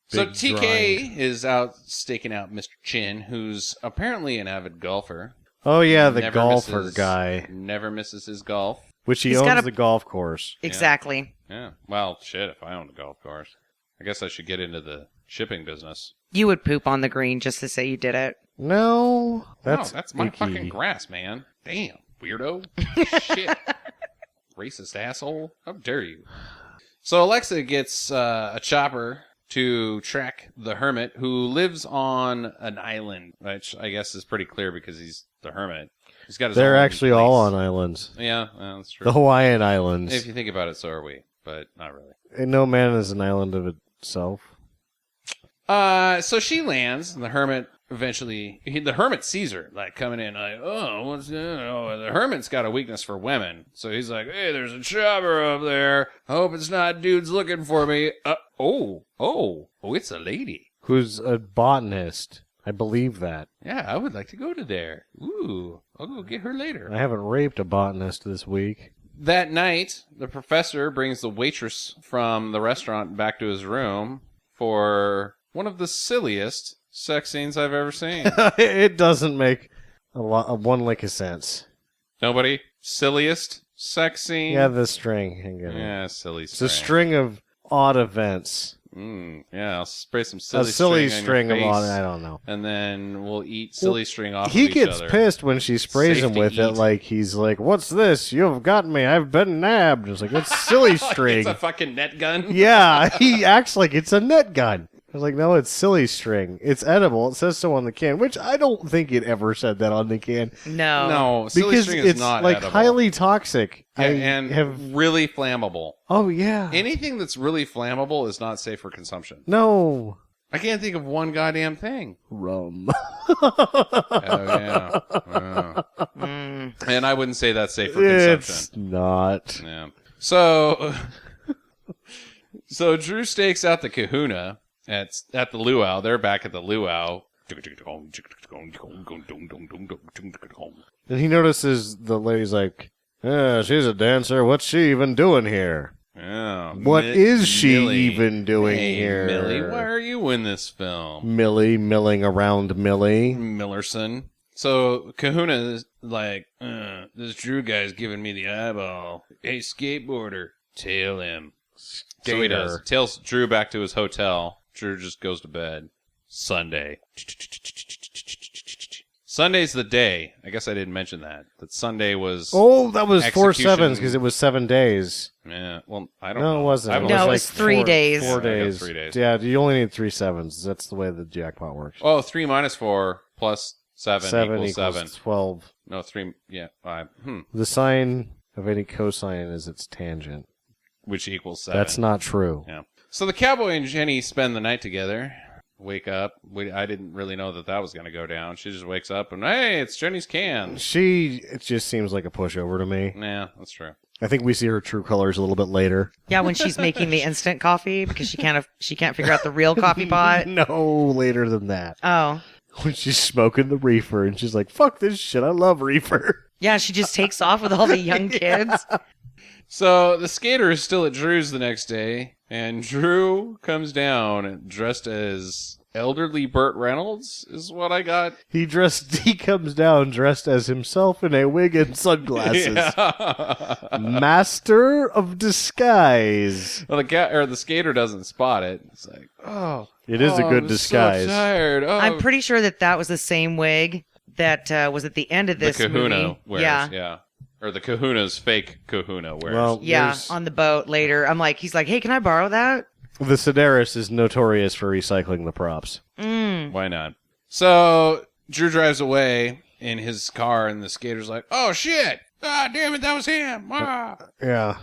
So Big TK is out staking out Mr. Chin, who's apparently an avid golfer. Oh, yeah, the Never golfer misses- guy. Never misses his golf. Which he He's owns got a- the golf course. Exactly. Yeah. Well, shit, if I owned a golf course. I guess I should get into the shipping business. You would poop on the green just to say you did it. No, that's That's my icky. fucking grass, man. Damn, weirdo. Shit. Racist asshole. How dare you? So Alexa gets a chopper to track the hermit who lives on an island, which I guess is pretty clear because he's the hermit. He's got his They're own actually place. all on islands. Yeah, well, that's true. The Hawaiian Islands. If you think about it, so are we, but not really. And no man is an island of itself. So she lands, and the hermit eventually, the hermit sees her, like, coming in, like, oh, what's that? Oh, the hermit's got a weakness for women. So he's like, hey, there's a chopper up there. I hope it's not dudes looking for me. Oh, it's a lady. Who's a botanist. I believe that. Yeah, I would like to go to there. Ooh, I'll go get her later. I haven't raped a botanist this week. That night, the professor brings the waitress from the restaurant back to his room for one of the silliest sex scenes I've ever seen. It doesn't make one lick of sense. Nobody? Silliest sex scene? Yeah, the string. I get it. Yeah, silly It's string. a string of odd events. Yeah, I'll spray some silly A silly string string on of your odd. face, I don't know. and then we'll eat silly string off He of each gets other. pissed when she sprays Safe him to with it, eat. like he's like, "What's this? You've got me. I've been nabbed." It's like it's silly string. It's a fucking net gun. Yeah, he acts like it's a net gun. I was like, no, it's silly string. It's edible. It says so on the can, which I don't think it ever said that on the can. No. No, silly Because string it's is not like edible. highly toxic. Yeah, I and have. really flammable. Oh yeah. Anything that's really flammable is not safe for consumption. No. I can't think of one goddamn thing. Rum. Oh, yeah. Yeah. And I wouldn't say that's safe for consumption. It's not. Yeah. So Drew stakes out the kahuna at the luau. They're back at the luau. And he notices the lady's like, she's a dancer. What's she even doing here? Yeah. What is she Millie. even doing Hey, here? Millie, why are you in this film? Millie milling around Millie. Millerson. So Kahuna is like, this Drew guy's giving me the eyeball. Hey, skateboarder, tail him. So he does. Tails Drew back to his hotel. Drew just goes to bed. Sunday. Sunday's the day. I guess I didn't mention that. That Sunday was... Oh, that was 4 execution. 7s because it was 7 days. Yeah, well, I don't know. No, it wasn't. I've It only- No, it like was 3 days. 4 I got days. 3 days. Yeah, you only need 3 7s. That's the way the jackpot works. Oh, 3 minus 4 plus 7 equals 7. 12. No, 3... Yeah, 5. The sine of any cosine is its tangent. Which equals 7. That's not true. Yeah. So the cowboy and Jenny spend the night together. Wake up. I didn't really know that was going to go down. She just wakes up and, hey, it's Jenny's can. It just seems like a pushover to me. Nah, that's true. I think we see her true colors a little bit later. Yeah, when she's making the instant coffee because she can't figure out the real coffee pot. No, later than that. Oh. When she's smoking the reefer and she's like, fuck this shit, I love reefer. Yeah, she just takes off with all the young kids. So the skater is still at Drew's the next day, and Drew comes down dressed as elderly Burt Reynolds, is what I got. He comes down dressed as himself in a wig and sunglasses. Yeah. Master of disguise. Well, the skater doesn't spot it. It's like, oh, It is a good I'm disguise. So tired. Oh. I'm pretty sure that was the same wig that was at the end of this the Kahuna movie. wears, yeah. Or the Kahuna's fake Kahuna wears. Well, Yeah, there's- on the boat later. He's like, hey, can I borrow that? the Sidaris is notorious for recycling the props. Why not? So Drew drives away in his car, and the skater's like, oh, shit. Ah, damn it, that was him. Ah. Yeah.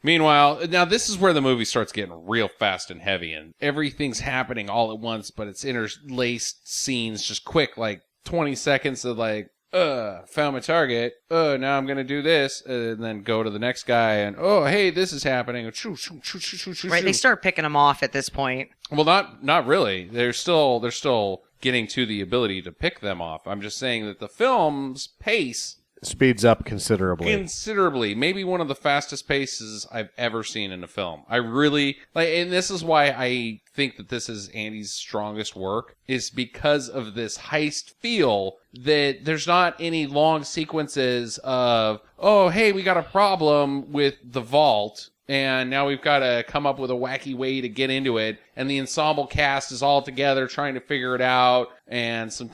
Meanwhile, now this is where the movie starts getting real fast and heavy, and everything's happening all at once, but it's interlaced scenes, just quick, like 20 seconds of like, found my target. Now I'm going to do this, and then go to the next guy, and, oh, hey, this is happening. Shoo, shoo, shoo, shoo, shoo, shoo, Right, they shoo. start picking them off at this point. Well, not really. They're still getting to the ability to pick them off. I'm just saying that the film's pace speeds up considerably. Considerably. Maybe one of the fastest paces I've ever seen in a film. I really like, and this is why I think that this is Andy's strongest work, is because of this heist feel that there's not any long sequences of, oh, hey, we got a problem with the vault, and now we've got to come up with a wacky way to get into it, and the ensemble cast is all together trying to figure it out, and some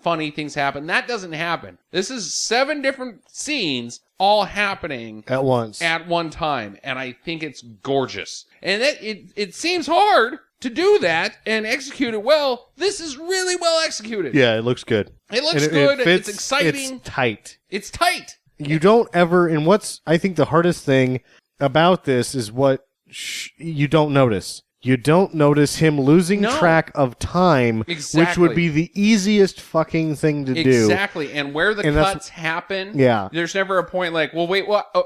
funny things happen. That doesn't happen. This is 7 different scenes all happening At once. at one time, and I think it's gorgeous. And it seems hard to do that and execute it well. This is really well executed. Yeah, it looks good. It looks And good. fits, It's exciting. It's tight. It's tight. You don't ever, and what's, I think the hardest thing about this is what you don't notice. You don't notice him losing track of time, Exactly. which would be the easiest fucking thing to do. Exactly. And where the And that's- cuts happen, Yeah. there's never a point like, well, wait, what? Oh,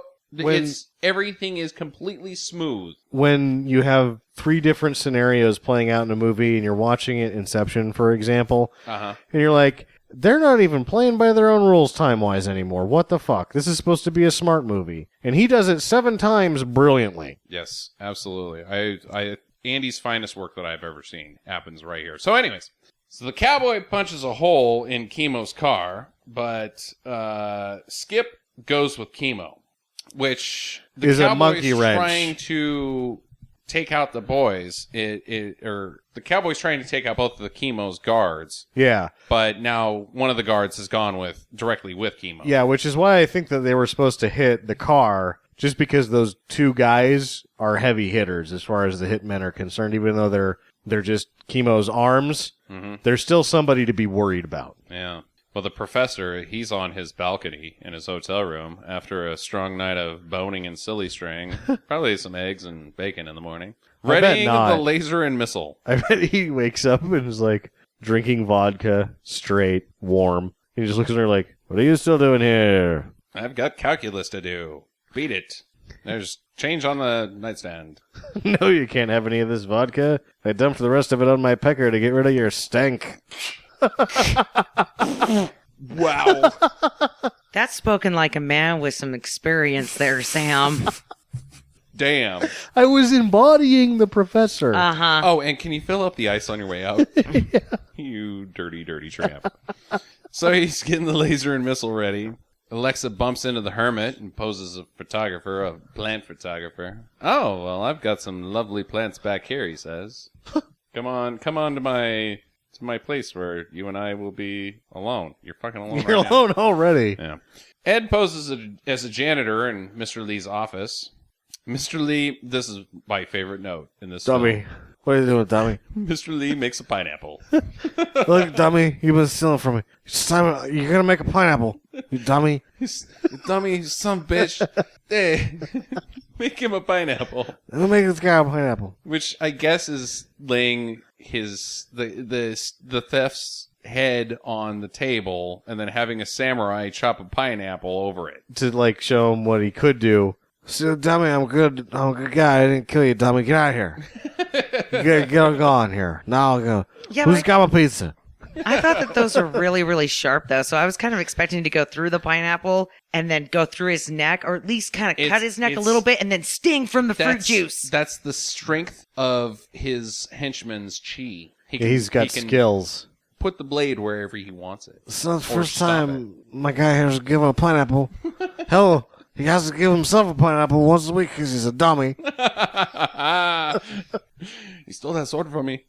everything is completely smooth. When you have 3 different scenarios playing out in a movie and you're watching it, Inception, for example, Uh-huh. and you're like, they're not even playing by their own rules time-wise anymore. What the fuck? This is supposed to be a smart movie. And he does it 7 times brilliantly. Yes, absolutely. Andy's finest work that I've ever seen happens right here. So anyways, so the cowboy punches a hole in Chemo's car, but Skip goes with Chemo, which the Is a cowboy's monkey wrench. trying to take out the boys. The cowboy's trying to take out both of the Chemo's guards, Yeah. but now one of the guards has gone directly with Chemo. Yeah, which is why I think that they were supposed to hit the car, just because those 2 guys are heavy hitters as far as the hitmen are concerned. Even though they're just Chemo's arms, there's still somebody to be worried about. Yeah. Well, the professor, he's on his balcony in his hotel room after a strong night of boning and silly string. Probably some eggs and bacon in the morning. I bet Readying not. the laser and missile. I bet he wakes up and is like drinking vodka straight, warm. He just looks at her like, "What are you still doing here?" I've got calculus to do. Beat it. There's change on the nightstand. No, you can't have any of this vodka. I dumped the rest of it on my pecker to get rid of your stank. Wow. That's spoken like a man with some experience there, Sam. Damn. I was embodying the professor. Uh-huh. Oh, and can you fill up the ice on your way out? You dirty, dirty tramp. So he's getting the laser and missile ready. Alexa bumps into the hermit and poses a photographer, a plant photographer. Oh, well, I've got some lovely plants back here, he says. Come on to my place where you and I will be alone. You're fucking alone You're right now. alone already. Yeah. Ed poses as a janitor in Mr. Lee's office. Mr. Lee, this is my favorite note in this Dummy. What are you doing, dummy? film. Mr. Lee makes a pineapple. Look, dummy, you've been stealing from me. Simon, you're gonna make a pineapple. You dummy. Dummy, son of a bitch. Hey, make him a pineapple. I'm gonna make this guy a pineapple. Which I guess is laying the theft's head on the table and then having a samurai chop a pineapple over it. To, like, show him what he could do. So, dummy, I'm a good guy. I didn't kill you, dummy. Get out of here. Get on here. Now I'll go. Yeah, Who's but got my pizza? I thought that those were really, really sharp, though. So I was kind of expecting to go through the pineapple and then go through his neck, or at least kind of cut his neck a little bit and then sting from the fruit juice. That's the strength of his henchman's chi. He's got he can skills. Put the blade wherever he wants it. It's not the Or first stop time my guy has given a pineapple. Hell, he has to give himself a pineapple once a week because he's a dummy. He stole that sword from me.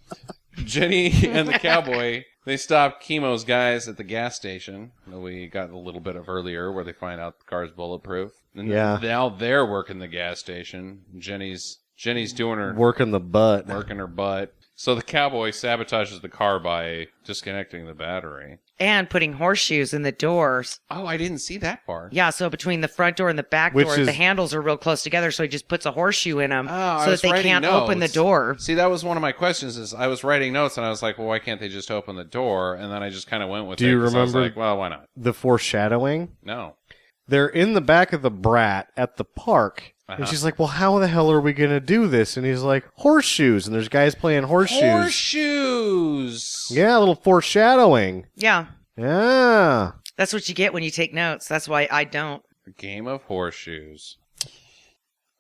Jenny and the cowboy, they stop Chemo's guys at the gas station that we got a little bit of earlier, where they find out the car's bulletproof. And Yeah. now they're working the gas station. Jenny's doing her Working the butt. working her butt. So the cowboy sabotages the car by disconnecting the battery. And putting horseshoes in the doors. Oh, I didn't see that part. Yeah, so between the front door and the back Which door, is- the handles are real close together, so he just puts a horseshoe in them Oh, I so was that they writing can't open the notes. door. See, that was one of my questions. Is I was writing notes and I was like, well, why can't they just open the door? And then I just kind of went with Do it. you 'cause I was remember- like, well, why not? The foreshadowing. No. They're in the back of the Brat at the park. And she's like, well, how the hell are we going to do this? And he's like, horseshoes. And there's guys playing horseshoes. Horseshoes. Yeah, a little foreshadowing. Yeah. Yeah. That's what you get when you take notes. That's why I don't. A game of horseshoes.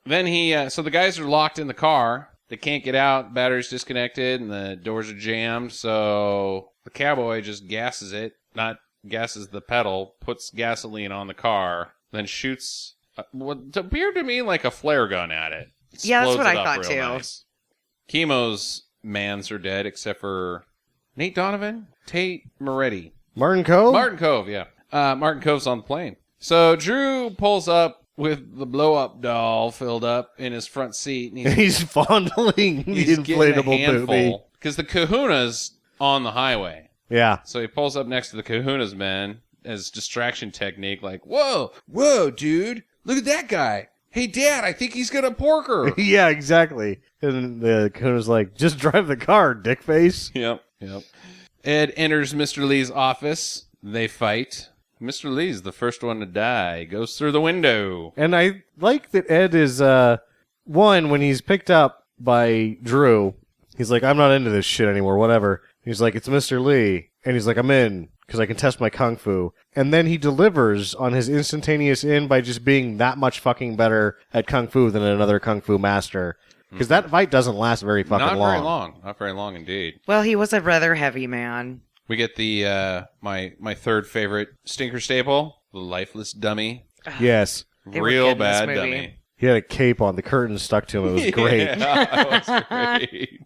Then so the guys are locked in the car. They can't get out. Battery's disconnected and the doors are jammed. So the cowboy just gasses the pedal, puts gasoline on the car, then shoots what appeared to me like a flare gun at it. Yeah, that's Explodes what it I up thought real too. Nice. Chemo's mans are dead except for Nate Donovan, Tate Moretti. Martin Cove? Martin Cove, yeah. Martin Cove's on the plane. So Drew pulls up with the blow-up doll filled up in his front seat. And He's fondling the inflatable booby. Because the kahuna's on the highway. Yeah. So he pulls up next to the kahuna's men as distraction technique, like, whoa, dude, look at that guy. Hey, Dad, I think he's going to pork her. Yeah, exactly. And the kahuna's like, just drive the car, dickface. Yep. Ed enters Mr. Lee's office. They fight. Mr. Lee's the first one to die. He goes through the window. And I like that Ed is, one, when he's picked up by Drew, he's like, I'm not into this shit anymore, whatever. He's like, it's Mr. Lee. And he's like, I'm in, because I can test my kung fu. And then he delivers on his instantaneous in by just being that much fucking better at kung fu than another kung fu master. Because that fight doesn't last very fucking long. Not very long. Not very long indeed. Well, he was a rather heavy man. We get the my third favorite stinker staple, the lifeless dummy. Yes. They were Real good in this bad movie. dummy. He had a cape on. The curtain stuck to him. It was great. Yeah, it was great.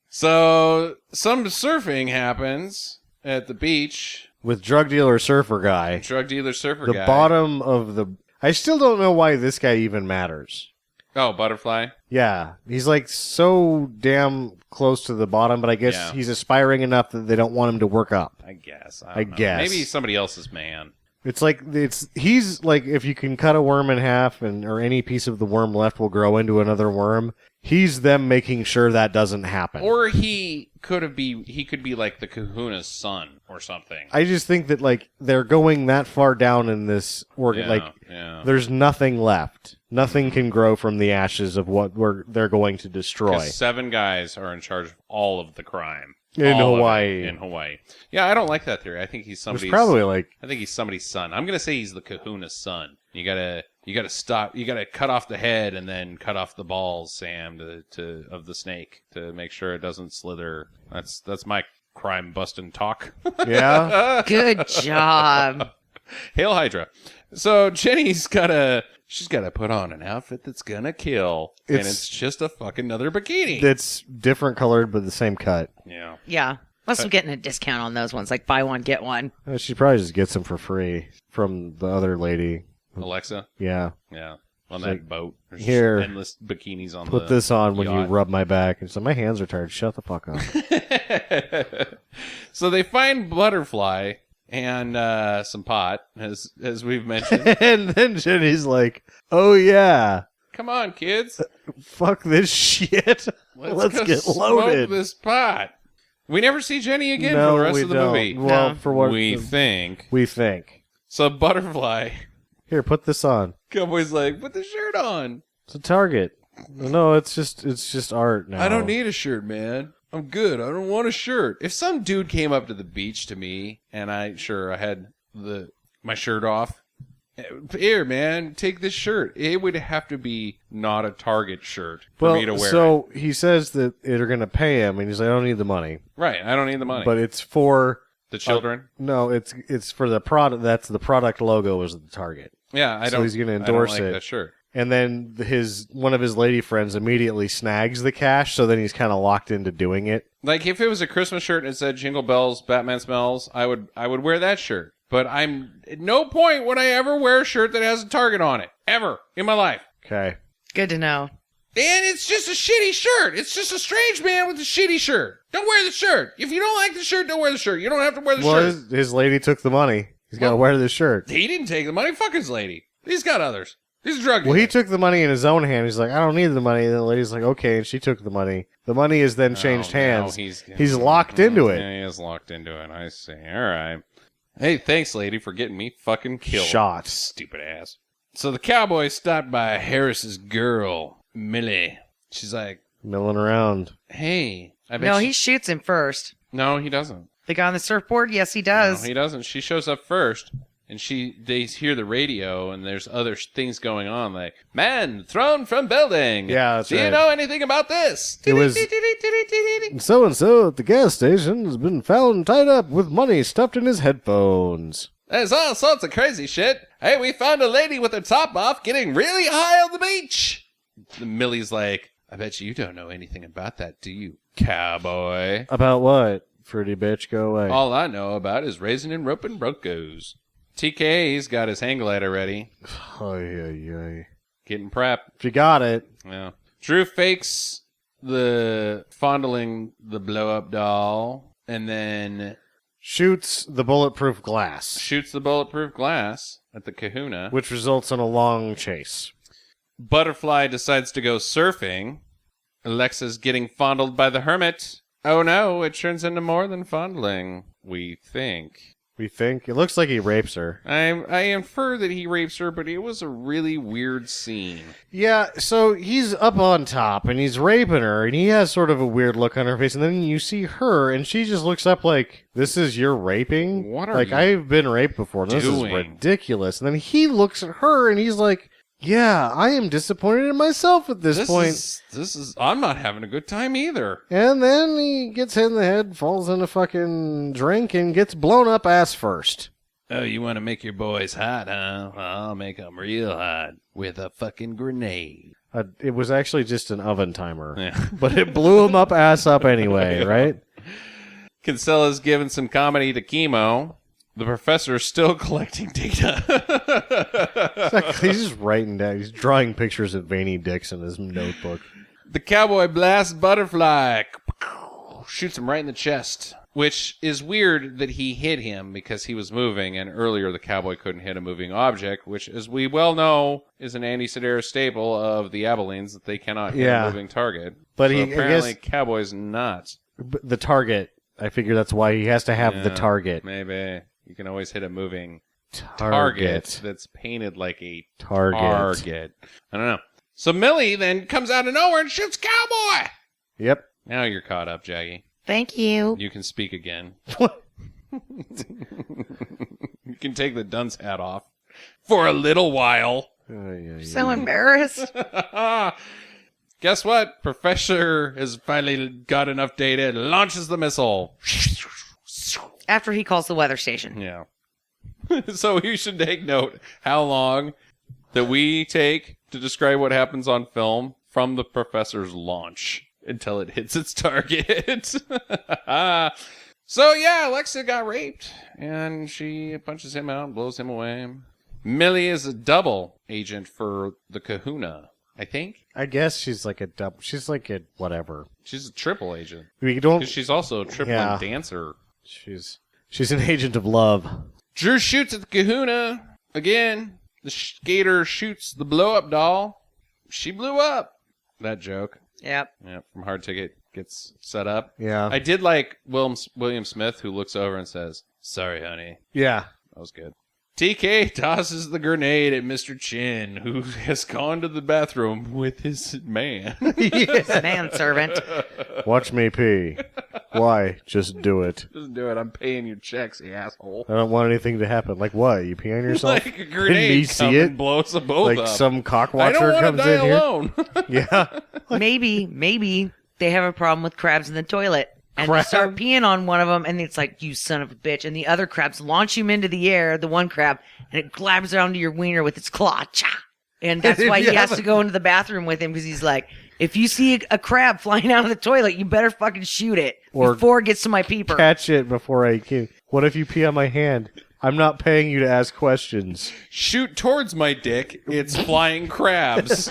So some surfing happens at the beach. With drug dealer surfer guy. Drug dealer surfer The guy. bottom of the... I still don't know why this guy even matters. Oh, butterfly. Yeah. He's like so damn close to the bottom, but I guess Yeah. he's aspiring enough that they don't want him to work up. I guess. I don't know. guess. Maybe he's somebody else's man. It's like he's like if you can cut a worm in half or any piece of the worm left will grow into another worm. He's them making sure that doesn't happen. Or he could be like the kahuna's son or something. I just think that like they're going that far down in this organ. Yeah. There's nothing left. Nothing can grow from the ashes of what they're going to destroy. 'Cause 7 guys are in charge of all of the crime. In All of it Hawaii. in Hawaii. Yeah, I don't like that theory. I think he's There's somebody's. probably like I think he's somebody's son. I'm gonna say he's the kahuna's son. You gotta stop. You gotta cut off the head and then cut off the balls, Sam, of the snake to make sure it doesn't slither. That's my crime busting talk. yeah. Good job. Hail Hydra. So Jenny's gotta put on an outfit that's gonna kill, and it's just a fucking another bikini. That's different colored but the same cut. Yeah. Yeah. Must be getting a discount on those ones, like buy one, get one. She probably just gets them for free from the other lady. Alexa. Yeah. Yeah. On It's that like, boat. There's here, just endless bikinis on Put the this on when you yacht. rub my back. And so my hands are tired. Shut the fuck up. So they find Butterfly and some pot, as we've mentioned. And then Jenny's like, oh yeah, Come on, kids. fuck this shit. Let's go get smoke loaded. this pot. We never see Jenny again No, for the rest we of the don't. movie. Well, No. for what We think. we think. So Butterfly, Here, put this on. Cowboy's like, put the shirt on. It's a Target. No, it's just art now. I don't need a shirt, man. I'm good. I don't want a shirt. If some dude came up to the beach to me and I had my shirt off, here, man, take this shirt. It would have to be not a Target shirt for me to wear. so he says that they're going to pay him, and he's like, I don't need the money. Right, I don't need the money. But it's for the children? no, it's for the product. That's the product logo is the Target. Yeah, So he's gonna endorse I don't like it. that shirt. And then one of his lady friends immediately snags the cash, so then he's kind of locked into doing it. Like if it was a Christmas shirt and it said Jingle Bells, Batman Smells, I would wear that shirt. But at no point would I ever wear a shirt that has a Target on it. Ever in my life. Okay. Good to know. And it's just a shitty shirt. It's just a strange man with a shitty shirt. Don't wear the shirt. If you don't like the shirt, don't wear the shirt. You don't have to wear the Well, shirt. his lady took the money. He's got to wear this shirt. He didn't take the money. Fuck his lady. He's got others. He's a drug dealer. Well, he took the money in his own hand. He's like, I don't need the money. And the lady's like, okay, and she took the money. The money is then changed hands. He's locked into it. Yeah, he is locked into it. I see. All right. Hey, thanks, lady, for getting me fucking killed. Shot. Stupid ass. So the cowboy stopped by Harris's girl, Millie. She's like, Milling around. hey. I bet No, she- he shoots him first. No, he doesn't. The guy on the surfboard? Yes, he No, does. he doesn't. She shows up first, and they hear the radio, and there's other things going on, like, man, thrown from building. Yeah, that's Do you right. know anything about this? It was so-and-so at the gas station has been found tied up with money stuffed in his headphones. There's all sorts of crazy shit. Hey, we found a lady with her top off getting really high on the beach. Millie's like, I bet you don't know anything about that, do you, cowboy? About what? Fruity bitch, go away. All I know about is raising and roping broncos. TK's got his hang glider ready, getting prepped. If you got it. Yeah. Drew fakes the fondling the blow-up doll, and then Shoots the bulletproof glass, shoots the bulletproof glass at the kahuna. which results in a long chase. Butterfly decides to go surfing. Alexa's getting fondled by the hermit. Oh no, it turns into more than fondling, we think. We think. It looks like he rapes her. I infer that he rapes her, but it was a really weird scene. Yeah, so he's up on top, and he's raping her, and he has sort of a weird look on her face, and then you see her, and she just looks up like, this is your raping? What are like, you I've been raped before, and this is doing? ridiculous. And then he looks at her, and he's like, yeah, I am disappointed in myself at this point. This is I'm not having a good time either. And then he gets hit in the head, falls in a fucking drink, and gets blown up ass first. Oh, you want to make your boys hot, huh? Well, I'll make them real hot with a fucking grenade. It was actually just an oven timer. Yeah. But it blew him up ass up anyway, right? Kinsella's giving some comedy to Chemo. The professor's still collecting data. He's just writing down. He's drawing pictures of veiny dicks in his notebook. The cowboy blasts Butterfly. Shoots him right in the chest. Which is weird that he hit him because he was moving, and earlier the cowboy couldn't hit a moving object, which, as we well know, is an Andy Sidaris staple of the Abilene, that they cannot hit a moving target. But so I apparently guess cowboy's not. the target. I figure that's why he has to have the Yeah, target. Maybe. You can always hit a moving target that's painted like a target. I don't know. So Millie then comes out of nowhere and shoots Cowboy. Yep. Now you're caught up, Jaggy. Thank you. You can speak again. You can take the dunce hat off for a little while. So embarrassed. Guess what? Professor has finally got enough data and launches the missile. After he calls the weather station. Yeah. So you should take note how long that we take to describe what happens on film from the professor's launch until it hits its target. So yeah, Alexa got raped and she punches him out and blows him away. Millie is a double agent for the Kahuna, I think. I guess she's like a double. She's like a whatever. She's a triple agent. We don't. Because she's also a tripling dancer. She's an agent of love. Drew shoots at the Kahuna again. The skater shoots the blow-up doll. She blew up. That joke. Yep. Yeah, from Hard Ticket gets set up. Yeah. I did like William Smith, who looks over and says, "Sorry, honey." Yeah. That was good. TK tosses the grenade at Mr. Chin, who has gone to the bathroom with his man. Manservant. Watch me pee. Why? Just do it. Just do it. I'm paying your checks, you asshole. I don't want anything to happen. Like what? You pee on yourself? Like a And me grenade see come it? and blows them both Like up. some cock I don't watcher want to comes die in here. alone. Yeah. Maybe they have a problem with crabs in the toilet. And Crab? you start peeing on one of them, and it's like, you son of a bitch. And the other crabs launch him into the air, the one crab, and it grabs onto your wiener with its claw. Cha! And that's If why you he has haven't- to go into the bathroom with him, because he's like, if you see a crab flying out of the toilet, you better fucking shoot it Or before it gets to my peeper. Catch it before I can. What if you pee on my hand? I'm not paying you to ask questions. Shoot towards my dick. It's flying crabs.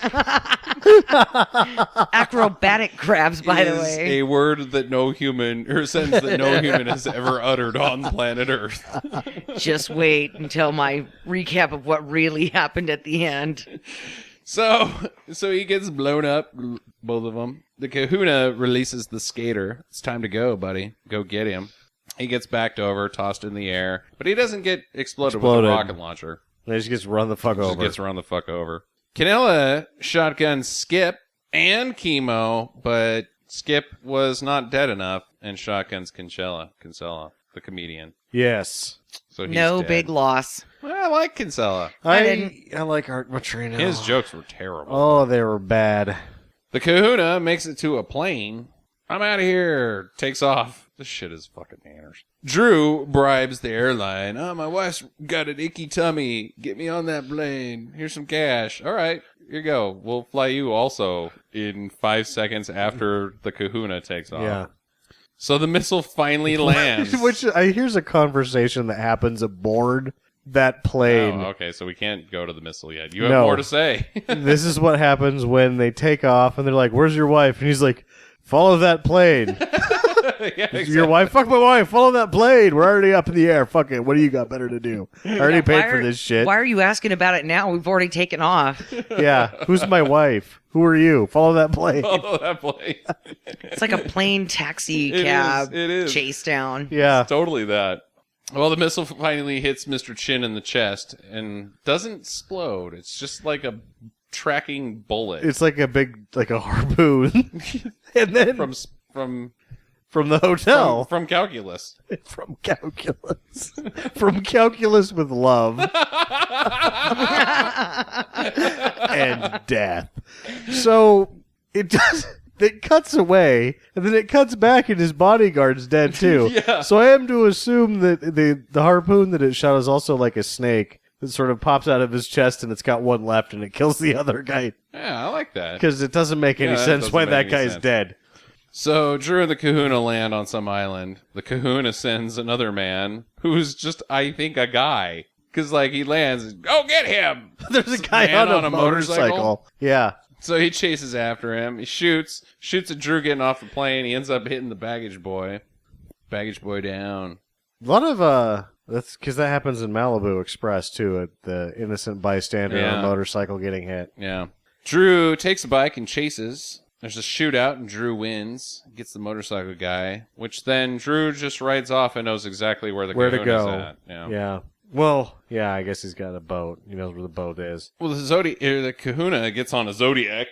Acrobatic crabs, by the is way. a word that no human, or a sentence that no human has ever uttered on planet Earth. Just wait until my recap of what really happened at the end. So he gets blown up, both of them. The Kahuna releases the skater. It's time to go, buddy. Go get him. He gets backed over, tossed in the air, but he doesn't get exploded with a rocket launcher. And he just gets run the fuck Just over. gets run the fuck over. Canella shotgun Skip and Chemo, but Skip was not dead enough and shotguns Kinsella. the comedian. Yes. So he's No dead. big loss. Well, I like Kinsella. I like Art Matrino. His jokes were terrible. Oh, they were bad. The Kahuna makes it to a plane. I'm out of here. Takes off. This shit is fucking manners. Drew bribes the airline. Oh, my wife's got an icky tummy. Get me on that plane. Here's some cash. All right, here you go. We'll fly you also in 5 seconds after the Kahuna takes off. Yeah. So the missile finally lands. Which here's a conversation that happens aboard that plane. Oh, okay, so we can't go to the missile yet. You have No. more to say. This is what happens when they take off and they're like, "Where's your wife?" And he's like, "Follow that plane." Yeah, exactly. Your wife? Fuck my wife. Follow that plane. We're already up in the air. Fuck it. What do you got better to do? I already paid for this shit. Why are you asking about it now? We've already taken off. Yeah. Who's my wife? Who are you? Follow that plane. Follow that plane. It's like a plane taxi It cab is, it is. chase down. Yeah. Totally that. Well, the missile finally hits Mr. Chin in the chest and doesn't explode. It's just like a tracking bullet It's like a big, like a harpoon. And then from the hotel. from calculus. From calculus. From calculus with love. And death. So it does. It cuts away, and then it cuts back, and his bodyguard's dead too. Yeah. So I am to assume that the harpoon that it shot is also like a snake that sort of pops out of his chest, and it's got one left, and it kills the other guy. Yeah, I like that. Because it doesn't make any Yeah, that sense doesn't why make that any guy's sense. dead. So Drew and the Kahuna land on some island. The Kahuna sends another man who's just, I think, a guy. Because, like, he lands, go get him! There's a guy man on a motorcycle. Yeah. So he chases after him. He shoots at Drew getting off the plane. He ends up hitting the baggage boy. Baggage boy down. A lot of that's because that happens in Malibu Express too. At the innocent bystander on a motorcycle getting hit. Yeah. Drew takes a bike and chases. There's a shootout and Drew wins. Gets the motorcycle guy, which then Drew just rides off and knows exactly where the Kahuna's to go. at. Yeah. Well, yeah. I guess he's got a boat. He knows where the boat is. Well, the Kahuna gets on a Zodiac,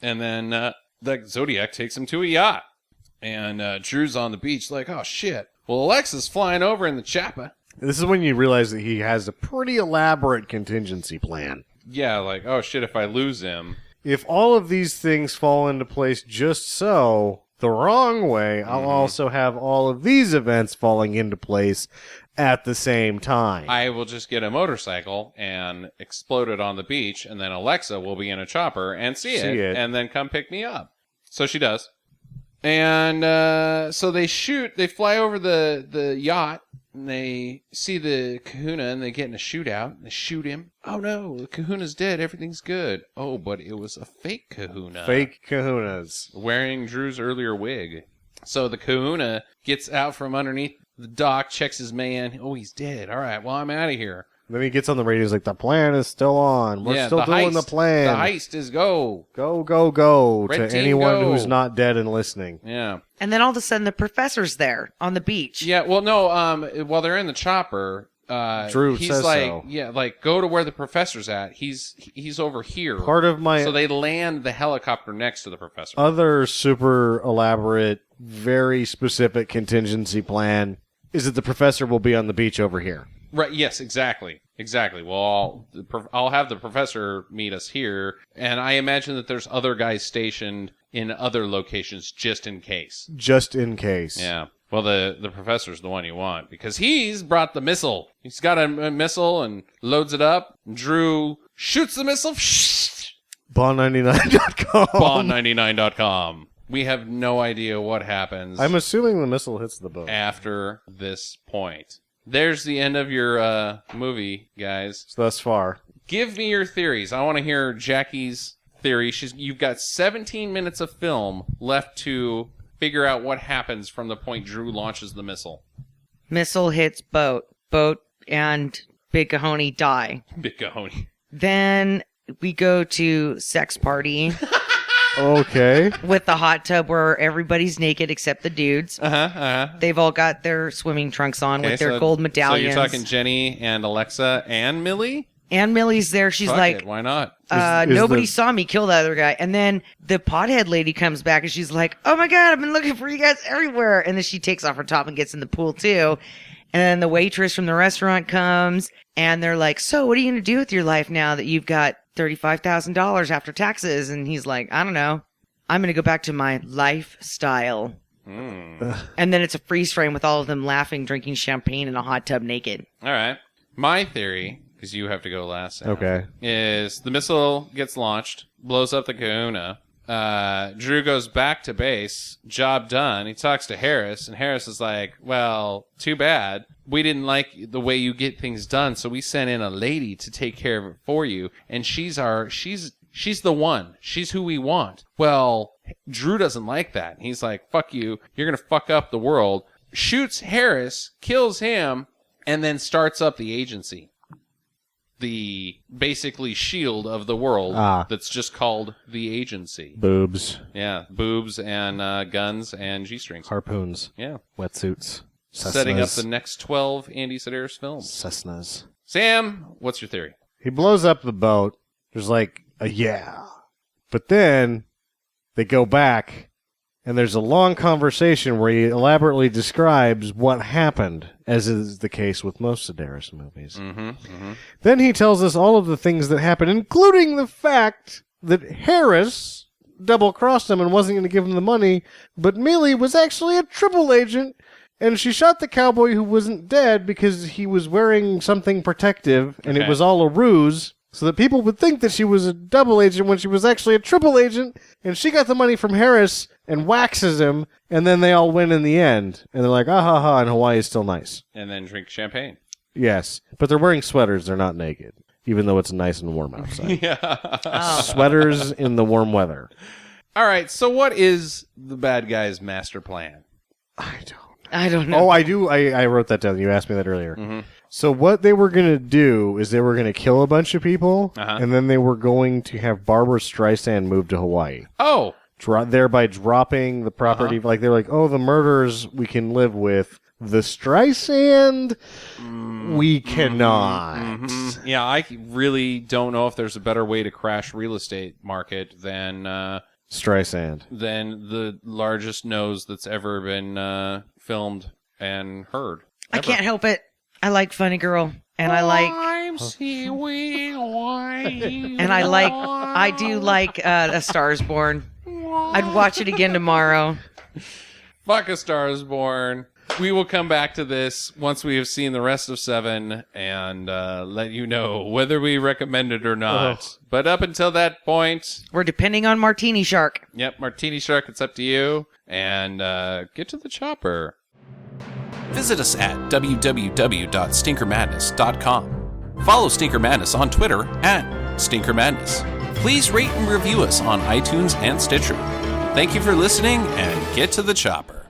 and then that Zodiac takes him to a yacht. And Drew's on the beach like, oh, shit. Well, Alexa's flying over in the chopper. This is when you realize that he has a pretty elaborate contingency plan. Yeah, like, oh, shit, if I lose him. If all of these things fall into place just so, the wrong way, I'll also have all of these events falling into place at the same time. I will just get a motorcycle and explode it on the beach, and then Alexa will be in a chopper and see it, and then come pick me up. So she does. And so they fly over the yacht, and they see the Kahuna, and they get in a shootout, and they shoot him. Oh no, the Kahuna's dead, everything's good. Oh, but it was a fake Kahuna. Fake Kahunas. Wearing Drew's earlier wig. So the Kahuna gets out from underneath the dock, checks his man. Oh, he's dead. All right, well, I'm out of here. Then he gets on the radio. He's like, the plan is still on. We're still doing the plan. The heist is go. Go, go, go Red to team, anyone go. who's not dead and listening. Yeah. And then all of a sudden, the professor's there on the beach. Yeah, well, no, while they're in the chopper, Drew he's says like, so. yeah, like, go to where the professor's at. He's over here. Part of my So they land the helicopter next to the professor. other super elaborate, very specific contingency plan is that the professor will be on the beach over here. Right, yes, exactly. Exactly. Well, I'll have the professor meet us here, and I imagine that there's other guys stationed in other locations just in case. Just in case. Yeah. Well, the professor's the one you want, because he's brought the missile. He's got a missile and loads it up. Drew shoots the missile. Bond99.com. Bond99.com. We have no idea what happens I'm assuming the missile hits the boat. after this point. There's the end of your movie, guys. Thus far. Give me your theories. I want to hear Jackie's theory. You've got 17 minutes of film left to figure out what happens from the point Drew launches the missile. Missile hits boat. Boat and Big Kahoney die. Big Kahoney. Then we go to sex party Okay. with the hot tub where everybody's naked except the dudes. Uh-huh. They've all got their swimming trunks on with their gold medallions. So you're talking Jenny and Alexa and Millie? And Millie's there. She's Fuck like, it, why not? Is nobody the- saw me kill that other guy. And then the pothead lady comes back and she's like, oh my God, I've been looking for you guys everywhere. And then she takes off her top and gets in the pool too. And then the waitress from the restaurant comes and they're like, so what are you going to do with your life now that you've got $35,000 after taxes? And he's like, I don't know. I'm going to go back to my lifestyle. And then it's a freeze frame with all of them laughing, drinking champagne in a hot tub naked. All right. My theory, because you have to go last, Sam, Okay. is the missile gets launched, blows up the kahuna. Drew goes back to base, job done. He talks to Harris, and Harris is like, well, too bad. We didn't like the way you get things done, so we sent in a lady to take care of it for you. And she's the one. She's who we want. Well, Drew doesn't like that. He's like, fuck you. You're going to fuck up the world. Shoots Harris, kills him, and then starts up the agency. The basically shield of the world that's just called the agency. Boobs, Yeah, boobs and guns and G-strings. harpoons, Yeah. wetsuits, Setting up Cessnas. the next 12 Andy Sidaris films. Cessnas. Sam, what's your theory? He blows up the boat. There's like a yeah. But then they go back and there's a long conversation where he elaborately describes what happened, as is the case with most Sidaris movies. Then he tells us all of the things that happened, including the fact that Harris double-crossed him and wasn't going to give him the money, but Millie was actually a triple agent, and she shot the cowboy who wasn't dead because he was wearing something protective, and Okay. it was all a ruse, so that people would think that she was a double agent when she was actually a triple agent, and she got the money from Harris and waxes him, and then they all win in the end. And they're like, ah ha ha, and Hawaii is still nice. And then drink champagne. Yes, but they're wearing sweaters, they're not naked, even though it's nice and warm outside. Sweaters in the warm weather. All right, so what is the bad guy's master plan? I don't know. Oh, I do. I wrote that down. You asked me that earlier. So what they were going to do is they were going to kill a bunch of people, and then they were going to have Barbara Streisand move to Hawaii. Oh, Thereby dropping the property. Like, they're like, oh, the murders we can live with. The Streisand, we cannot. yeah, I really don't know if there's a better way to crash real estate market than Streisand. the largest nose that's ever been filmed and heard. I can't help it. I like Funny Girl, and I like, I'm seeing white. and I do like A Star Is Born. I'd watch it again tomorrow. Fuck A Star Is Born. We will come back to this once we have seen the rest of 7 and let you know whether we recommend it or not. But up until that point, We're depending on Martini Shark. yep, Martini Shark, it's up to you. And get to the chopper. Visit us at www.stinkermadness.com. Follow Stinker Madness on Twitter at Stinker Madness. Please rate and review us on iTunes and Stitcher. Thank you for listening, and get to the chopper.